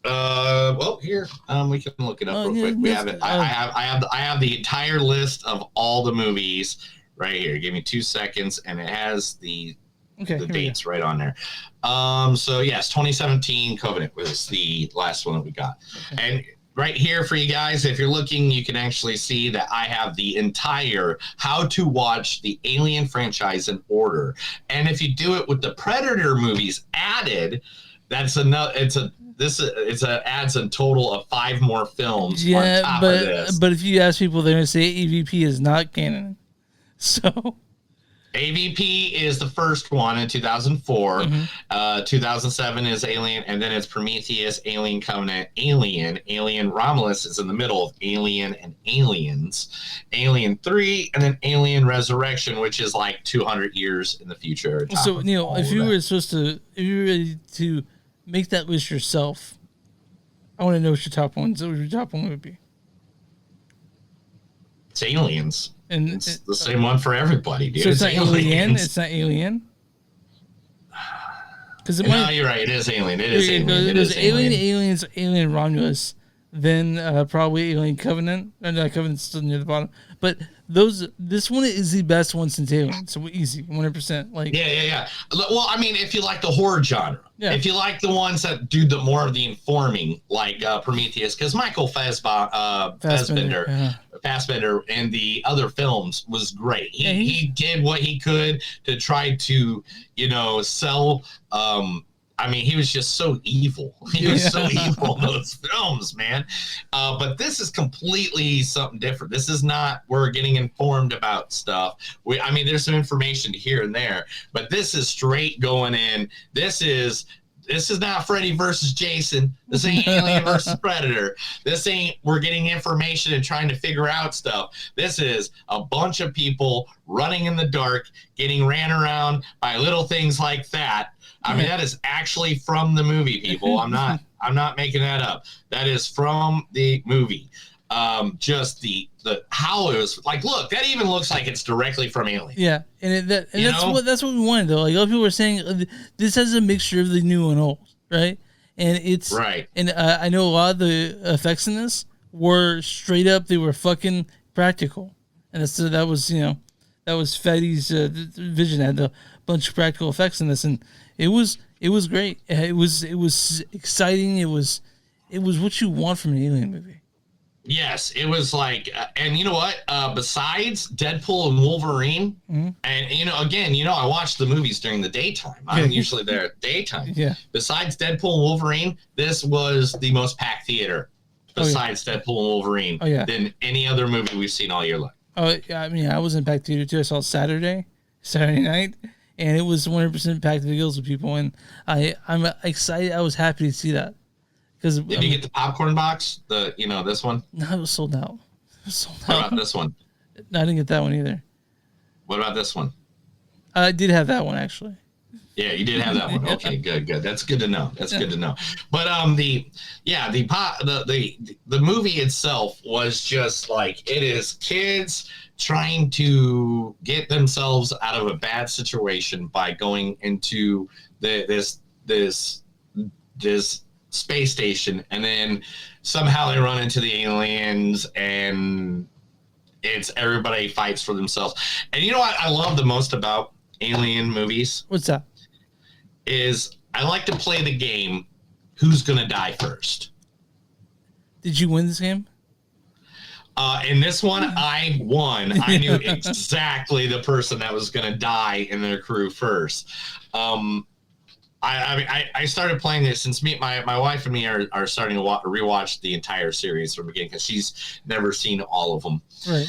Well, here we can look it up real quick. We have it. I have the entire list of all the movies right here. Give me 2 seconds, and it has the dates right on there. So yes, 2017 Covenant was the last one that we got, and right here for you guys, if you're looking, you can actually see that I have the entire how to watch the Alien franchise in order. And if you do it with the Predator movies added, that's another. It adds a total of 5 more films on top of this. But if you ask people, they're gonna say EVP is not canon. So. AVP is the first one in 2004. 2007 is Alien, and then it's Prometheus, Alien Covenant, Alien Romulus is in the middle of Alien and Aliens, Alien 3, and then Alien Resurrection, which is like 200 years in the future. So, Neil, if you were ready to make that list yourself, I want to know what your top one would be. It's Aliens. And it's the same one for everybody, dude. So it's not Alien. It's not Alien. No, you're right. It is Alien. It is Alien. It is Alien. Aliens, Alien Romulus, then probably Alien Covenant. No, Covenant's still near the bottom. But this one is the best one since Alien. So easy, 100%. Like yeah. Well, I mean, if you like the horror genre, if you like the ones that do the more of the informing, like Prometheus, because Michael Fassbender in the other films was great. He did what he could to try to, sell. I mean, he was just so evil. He was so evil in those films, man. But this is completely something different. This is not, we're getting informed about stuff. There's some information here and there, but this is straight going in. This is not Freddy versus Jason. This ain't Alien versus Predator. This ain't we're getting information and trying to figure out stuff. This is a bunch of people running in the dark, getting ran around by little things like that. That is actually from the movie, people. I'm not making that up. That is from the movie. Just the how it was like. Look, that even looks like it's directly from Alien. Yeah, and that's what we wanted though. Like other people were saying, this has a mixture of the new and old, right? And it's right. And I know a lot of the effects in this were straight up. They were fucking practical, and that was Fede's vision. Had a bunch of practical effects in this, and it was It was great. It was exciting. It was what you want from an alien movie. Yes, it was like, and you know what? Besides Deadpool and Wolverine, and again, I watch the movies during the daytime. I'm usually there at daytime. Yeah. Besides Deadpool and Wolverine, this was the most packed theater. Besides Deadpool and Wolverine, than any other movie we've seen all year long. Oh, I mean, I was in packed theater too. I saw it Saturday night, and it was 100% packed to the gills with people, and I'm excited. I was happy to see that. Did you get the popcorn box? This one? No, it was sold out. What about this one? No, I didn't get that one either. What about this one? I did have that one actually. Yeah, you did have that one. Okay, good. That's good to know. Good to know. But the movie itself was just like, it is kids trying to get themselves out of a bad situation by going into this space station, and then somehow they run into the aliens, and it's everybody fights for themselves. And you know what I love the most about alien movies? What's that? Is I like to play the game, who's gonna die first. Did you win this game? In this one, I won. I knew exactly the person that was gonna die in their crew first. I started playing this since my wife and me are starting to rewatch the entire series from the beginning, because she's never seen all of them. Right.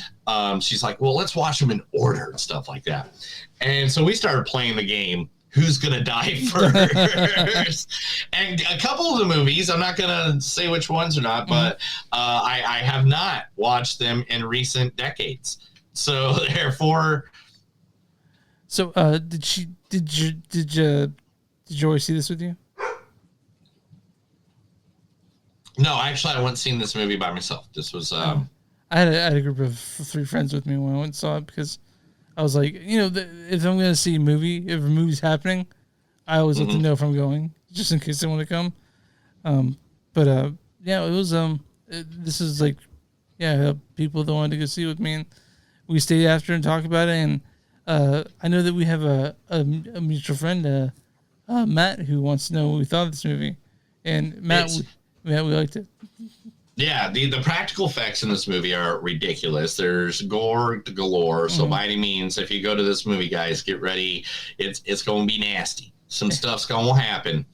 She's like, well, let's watch them in order and stuff like that. And so we started playing the game, who's gonna die first. And a couple of the movies, I'm not gonna say which ones or not, but I have not watched them in recent decades. So therefore, did Joy see this with you? No, actually, I went seen this movie by myself. This was I had a group of 3 friends with me when I went and saw it, because I was like, if I'm going to see a movie, if a movie's happening, I always let them know if I'm going, just in case they want to come. It was this is like, people that wanted to go see it with me, and we stayed after and talked about it. And I know that we have a mutual friend, Matt, who wants to know what we thought of this movie. And Matt, we liked it. Yeah, the practical effects in this movie are ridiculous. There's gore galore. So by any means, if you go to this movie, guys, get ready. It's going to be nasty. Some stuff's going to happen.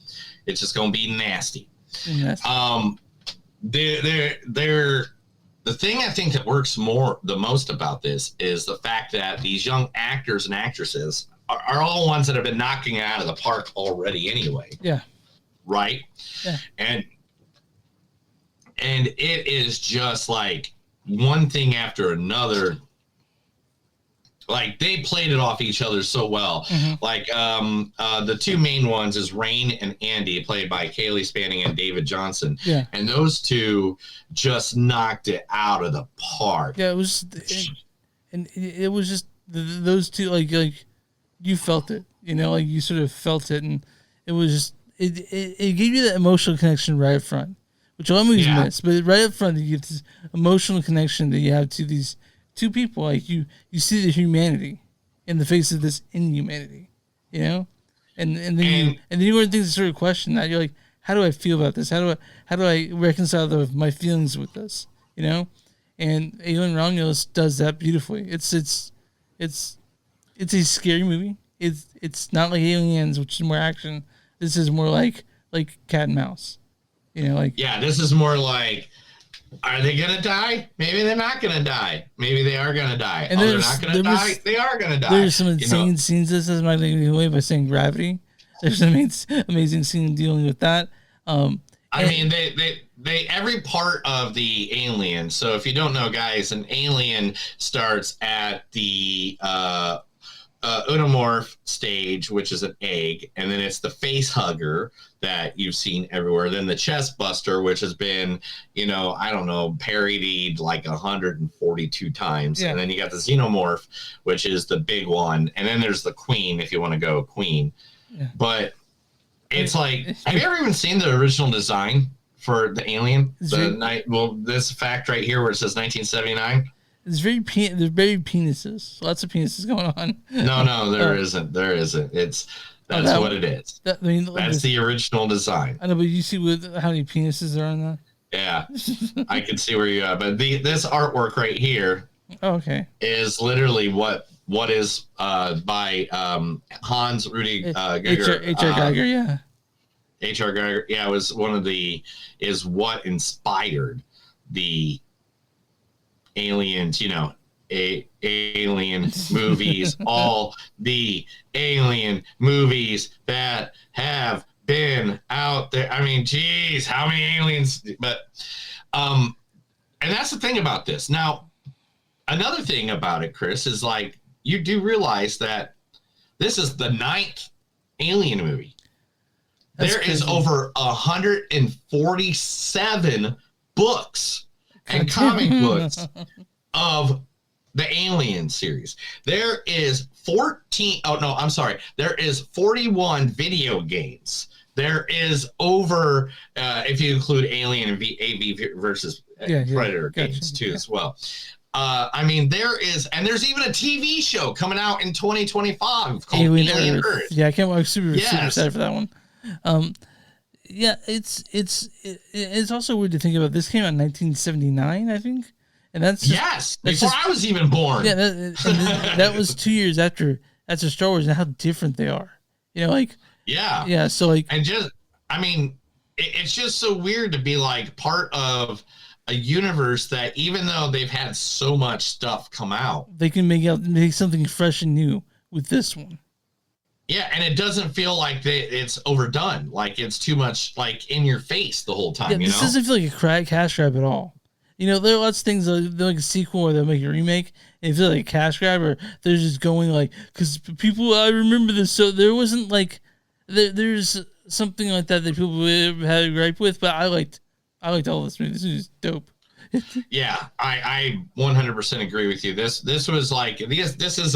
It's just going to be nasty. Yes. The thing I think that works the most about this is the fact that these young actors and actresses are all ones that have been knocking it out of the park already anyway. Yeah. Right? Yeah. And it is just like one thing after another. Like, they played it off each other so well. Like, the 2 main ones is Rain and Andy, played by Kaylee Spanning and David Johnson. Yeah. And those 2 just knocked it out of the park. Yeah, it was just those 2, like you felt it, like you sort of felt it, and it was just, it gave you that emotional connection right up front, which a lot of movies miss, but right up front, you get this emotional connection that you have to these 2 people. Like, you see the humanity in the face of this inhumanity, and then you go into things that sort of question that. You're like, how do I feel about this? How do I reconcile my feelings with this? And Alien Romulus does that beautifully. It's a scary movie. It's not like Aliens, which is more action. This is more like cat and mouse. This is more like, are they gonna die? Maybe they're not gonna die. Maybe they are gonna die. And they're not gonna die. They are gonna die. There's some insane scenes. This is my away by saying Gravity. There's an amazing scene dealing with that. I mean, they every part of the alien. So if you don't know, guys, an alien starts at the Unomorph stage, which is an egg, and then it's the face hugger that you've seen everywhere. Then the chest buster, which has been, parodied like 142 times. And then you got the xenomorph, which is the big one. And then there's the queen, if you want to go queen. Yeah. But it's like, have you ever even seen the original design for the alien? This fact right here where it says 1979. There's very penises. Lots of penises going on. No, there isn't. There isn't. That's what it is. I mean, that's the original design. I know, but you see how many penises are on that? Yeah, I can see where you are. But this artwork right here is literally what is by Hans Rudy Geiger. H.R. Geiger, yeah. H.R. Geiger, yeah, was is what inspired the aliens, alien movies, all the alien movies that have been out there. I mean, geez, how many aliens? But, and that's the thing about this. Now, another thing about it, Chris, is like, you do realize that this is the 9th Alien movie. There is over 147 books and comic books of the Alien series. There is 41 video games. There is over, if you include Alien and AV versus Predator games too as well. I mean, there's even a TV show coming out in 2025 called Alien Earth. Yeah, I can't wait. I'm super excited for that one. Yeah, it's also weird to think about. This came out in 1979, I think, and that's before I was even born. Yeah, that was 2 years after Star Wars, and how different they are. Yeah. So and just, I mean, it's just so weird to be like part of a universe that, even though they've had so much stuff come out, they can make something fresh and new with this one. Yeah, and it doesn't feel like it's overdone. Like it's too much, like in your face the whole time. This doesn't feel like a cash grab at all. There are lots of things they're like a sequel or they'll make a remake, and it feels like a cash grab, or they're just going like, because people, I remember this, so there wasn't like there's something like that people had a gripe with, but I liked all this movie. This is dope. Yeah, I 100% agree with you. This was like, this is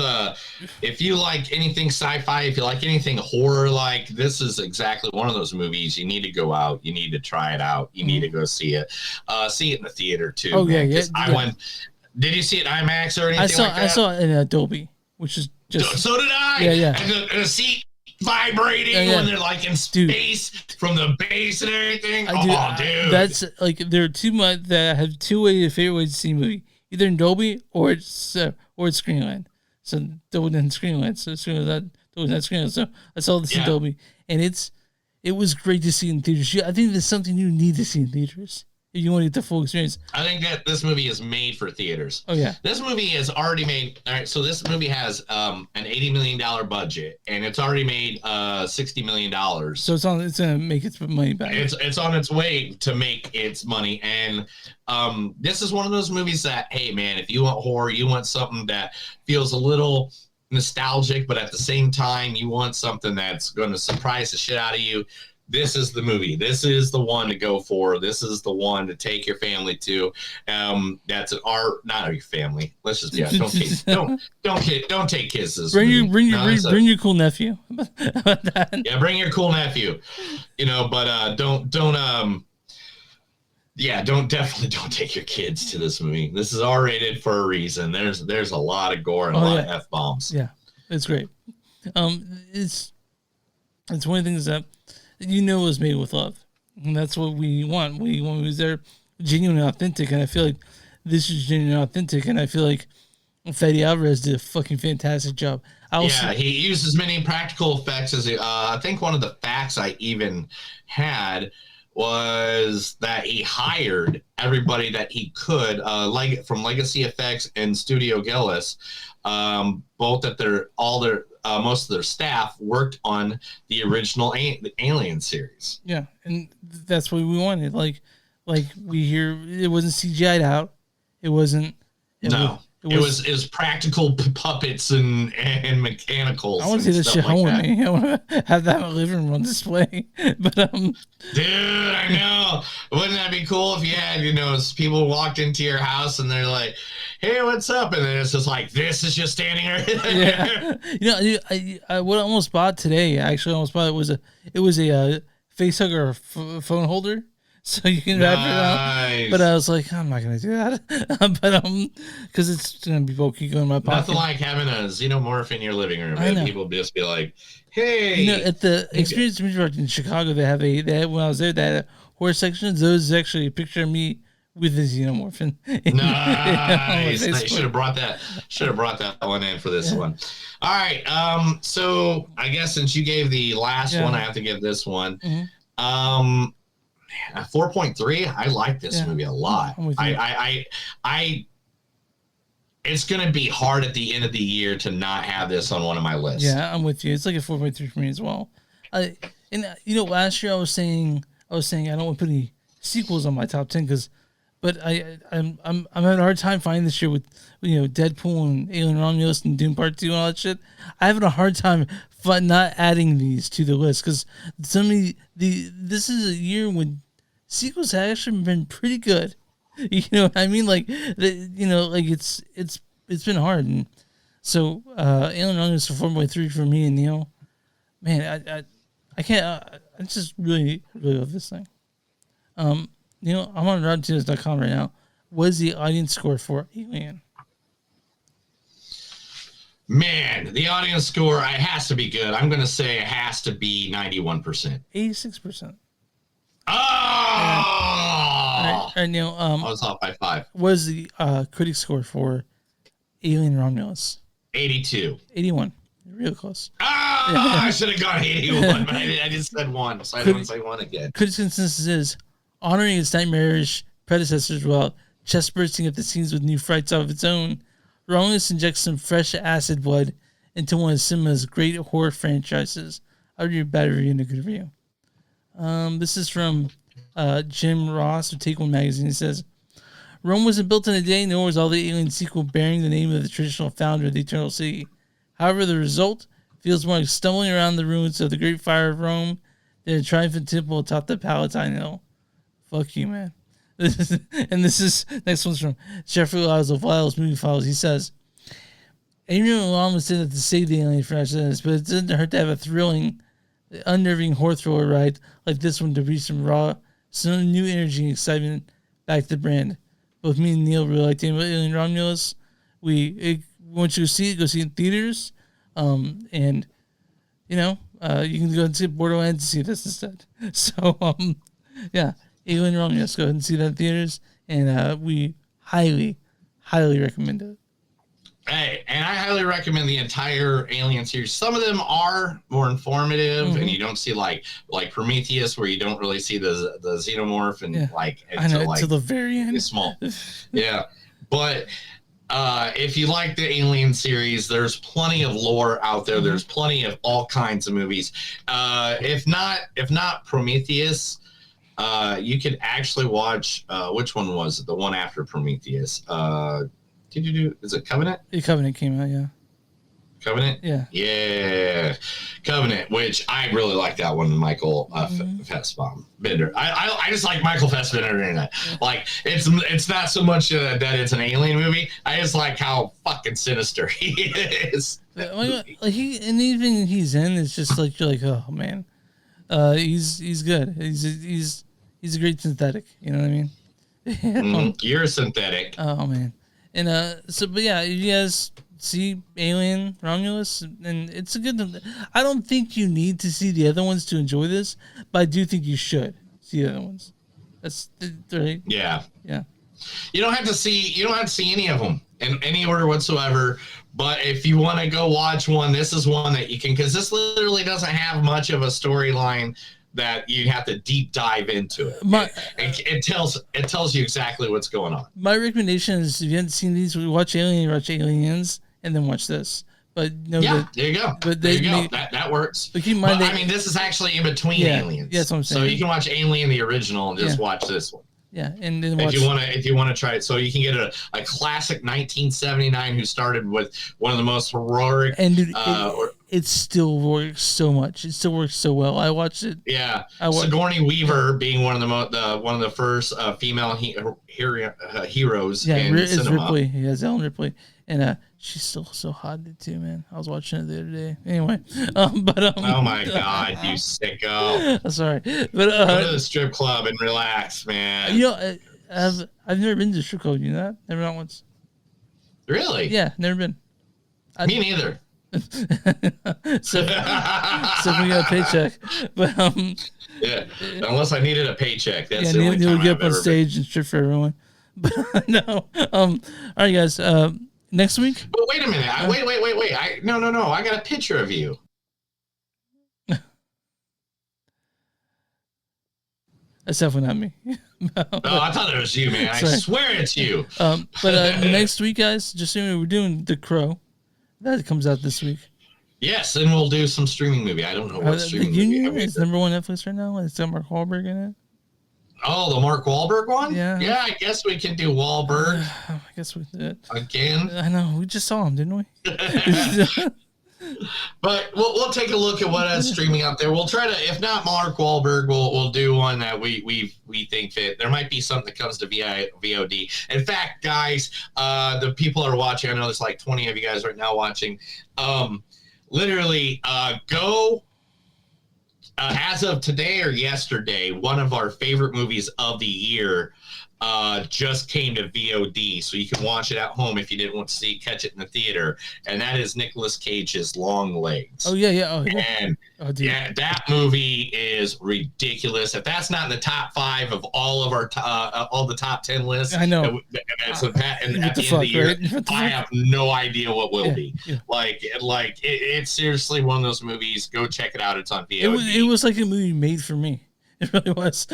if you like anything sci-fi, if you like anything horror, like this is exactly one of those movies you need to go out, you need to try it out, you need to go see it in the theater too. Oh yeah. I went. Did you see it IMAX or anything? I saw it in Dolby, which is just. So did I. Yeah. And the seat vibrating when they're like in space from the base and everything. Dude. That's like, there are two that have two favorite ways to see a movie. Either in Dolby or it's Screenland. So Dolby and Screenland. So Dolby and Screenland. So I saw this in Dolby, and it was great to see in theaters. I think there's something you need to see in theaters if you want to get the full experience. I think that this movie is made for theaters. Oh yeah. This movie is already made. All right, so this movie has an $80 million budget, and it's already made $60 million. So it's gonna make its money back. It's on its way to make its money, and this is one of those movies that, hey man, if you want horror, you want something that feels a little nostalgic, but at the same time you want something that's going to surprise the shit out of you. This is the movie. This is the one to go for. This is the one to take your family to. That's not your family. Let's just be honest. Don't take kids to this movie. Bring your cool nephew. Yeah, bring your cool nephew. But don't take your kids to this movie. This is R-rated for a reason. There's a lot of gore and a lot of F-bombs. Yeah, it's great. It's one of the things that was made with love, and that's what we want. We want movies that are genuine and authentic, and I feel like this is genuine and authentic, and I feel like Fede Alvarez did a fucking fantastic job. He used as many practical effects as I think one of the facts I even had was that he hired everybody that he could, from Legacy Effects and Studio Gillis, both at most of their staff worked on the original Alien series. Yeah, and that's what we wanted. Like we hear, it wasn't CGI'd out. It wasn't. It was practical puppets and mechanicals. I want to see this shit home with me. I want to have that in my living room on display. But dude, I know. Wouldn't that be cool if you had, people walked into your house and they're like, "Hey, what's up?" And then it's just like, this is just standing right there. Yeah. I what I almost bought today. It was a face hugger phone holder. so you can wrap it up. Nice. But I was like, I'm not gonna do that. But because it's gonna be bulky going in my pocket. Nothing like having a xenomorph in your living room. I know. People just be like, "Hey." You know, at the Experience Movie Park in Chicago, they had when I was there, they had a horror section. Those is actually a picture of me with a xenomorph. Nice. You should have brought that. Should have brought that one in for this one. All right. So I guess since you gave the last one, I have to give this one. 4.3. I like this movie a lot. I it's gonna be hard at the end of the year to not have this on one of my lists. Yeah, I'm with you. It's like a 4.3 for me as well. Last year I was saying I don't want to put any sequels on my top 10 but I'm having a hard time finding this year with Deadpool and Alien Romulus and Doom Part 2 and all that shit. I'm having a hard time not adding these to the list because this is a year when sequels have actually been pretty good. You know what I mean? Like it's been hard, and so Alien Romulus for 4.3 for me and Neil. Man, I can't. I just really love this thing. I'm on RottenTomatoes.com right now. What is the audience score for Alien? Man, the audience score, it has to be good. I'm going to say it has to be 91%. 86%. Oh! All right, Neil. I was off by 5. What is the critic score for Alien Romulus? 82. 81. Real close. I should have gone 81, but I just said 1, so I don't say 1 again. Critics' consensus is honoring its nightmarish predecessors while chest bursting at the scenes with new frights of its own. Romulus injects some fresh acid blood into one of cinema's great horror franchises. I would read a bad review and a good review. This is from Jim Ross of Take One Magazine. He says, Rome wasn't built in a day, nor was all the Alien sequel bearing the name of the traditional founder of the Eternal City. However, the result feels more like stumbling around the ruins of the Great Fire of Rome than a triumphant temple atop the Palatine Hill. Fuck you, man. This is next one's from Jeffrey Lyles of Lyles Movie Files. He says, Adrian almost did it to save the Alien franchise, but it doesn't hurt to have a thrilling, unnerving horror thriller ride like this one to bring some new energy and excitement back to the brand. Both me and Neil really liked Alien Romulus. Once you see it, go see it in theaters. And you can go and see Borderlands and see this instead. So yeah, Alien Romulus, go ahead and see that in theaters, and we highly recommend it. Hey, and I highly recommend the entire Alien series. Some of them are more informative, and you don't see like Prometheus, where you don't really see the xenomorph and until the very end. It's small, yeah. But if you like the Alien series, there's plenty of lore out there. There's plenty of all kinds of movies. If not Prometheus, you could actually watch which one was it? The one after Prometheus? Is it Covenant? Covenant came out, yeah. Covenant? Yeah. Covenant, which I really like that one, Michael Fassbender. I just like Michael Fassbender in that. Like, it's not so much that it's an alien movie. I just like how fucking sinister he is. Even he's in, it's just like, you're like, oh, man. He's good. He's a great synthetic. You know what I mean? You're synthetic. Oh, man. And but yeah, you guys see Alien Romulus, and it's a good. I don't think you need to see the other ones to enjoy this, but I do think you should see the other ones. That's right. Yeah. You don't have to see any of them in any order whatsoever. But if you want to go watch one, this is one that you can, because this literally doesn't have much of a storyline that you have to deep dive into it. It tells you exactly what's going on. My recommendation is, if you haven't seen these, watch Alien, watch Aliens, and then watch this. But there you go. But there you go. That works. But keep in mind, I mean, this is actually in between Aliens. Yeah, that's what I'm saying. So you can watch Alien the original and just watch this one. Yeah, and then watch, if you want to try it, so you can get a classic 1979 who started with one of the most heroic. And dude, it still works so much. It still works so well. I watched it. Yeah, Sigourney Weaver being one of the first female heroes. Yeah, in it's cinema. Ripley. He has Ellen Ripley. and she's still so hot too, man. I was watching it the other day. Anyway, oh my god, you sicko! Sorry, but go to the strip club and relax, man. You know, I've never been to the strip club. You know that? Never not once. Really? Yeah, never been. Me neither. so we got a paycheck, but yeah, unless I needed a paycheck. That's yeah, the only Neil time would get I've up on ever stage and strip for everyone. But no, all right, guys. Next week. But wait a minute. Wait. No. I got a picture of you. That's definitely not me. No, I thought it was you, man. I swear it's you. But next week, guys, just so you know, we're doing The Crow. That comes out this week. Yes, and we'll do some streaming movie. I don't know what streaming The Union movie. is number one Netflix right now. It's got Mark Wahlberg in it. Oh, the Mark Wahlberg one? Yeah. Yeah, I guess we can do Wahlberg. I guess we did. Again? I know. We just saw him, didn't we? But we'll take a look at what is streaming out there. We'll try to, if not Mark Wahlberg, we'll do one that we think fit. There might be something that comes to VOD. In fact, guys, the people are watching. I know there's like 20 of you guys right now watching. Literally, go as of today or yesterday. One of our favorite movies of the year just came to VOD, so you can watch it at home if you didn't want to catch it in the theater, and that is Nicolas Cage's Long Legs. Oh yeah. And yeah, that movie is ridiculous. If that's not in the top 5 of all of our all the top 10 lists, I know. And at the end of the year, I have no idea what will be. Yeah. It's seriously one of those movies. Go check it out. It's on VOD. It was like a movie made for me. It really was.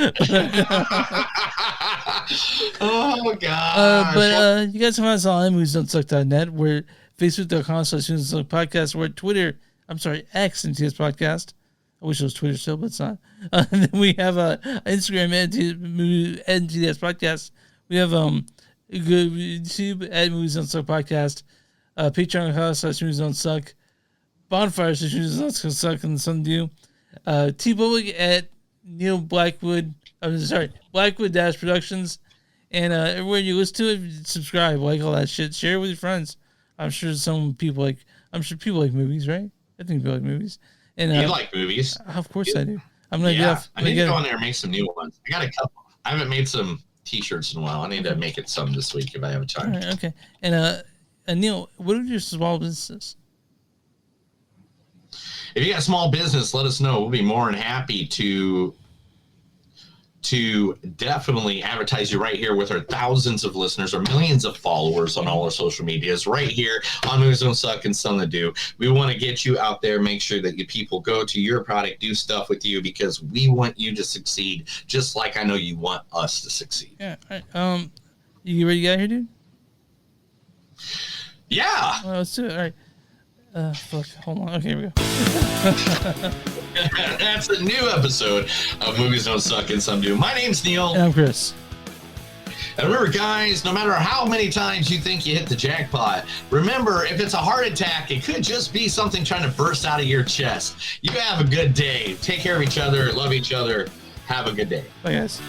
Oh god! But you guys can find us on moviesdon'tsuck.net. We're facebook.com/podcast. We're at Twitter. I'm sorry, X and TS Podcast. I wish it was Twitter still, but it's not. And then we have Instagram at TS Podcast. We have YouTube at Movies Don't Suck Podcast. Patreon.com/moviesdon'tsuck. Bonfire/moviesdon'tsuck and Sun Dew. T-Public at Neil Blackwood. I'm sorry, Blackwood Productions. And everywhere you listen to it, subscribe, like all that shit. Share it with your friends. I'm sure people like movies, right? I think people like movies. And you like movies? Of course I do. I'm gonna I need to go on there and make some new ones. I got a couple. I haven't made some T-shirts in a while. I need to make it some this week if I have time. All right, okay. And Neil, what are your small businesses? If you got a small business, let us know. We'll be more than happy to definitely advertise you right here with our thousands of listeners or millions of followers on all our social medias right here on Movies Don't Suck and Something to Do. We want to get you out there, make sure that you people go to your product, do stuff with you, because we want you to succeed just like I know you want us to succeed. Yeah. All right. You ready to get out here, dude? Yeah. Well, let's do it. All right. Fuck. Hold on. Okay, here we go. That's a new episode of Movies Don't Suck and Some Do. My name's Neil. And I'm Chris. And remember, guys, no matter how many times you think you hit the jackpot, remember, if it's a heart attack, it could just be something trying to burst out of your chest. You have a good day. Take care of each other. Love each other. Have a good day. Bye, guys.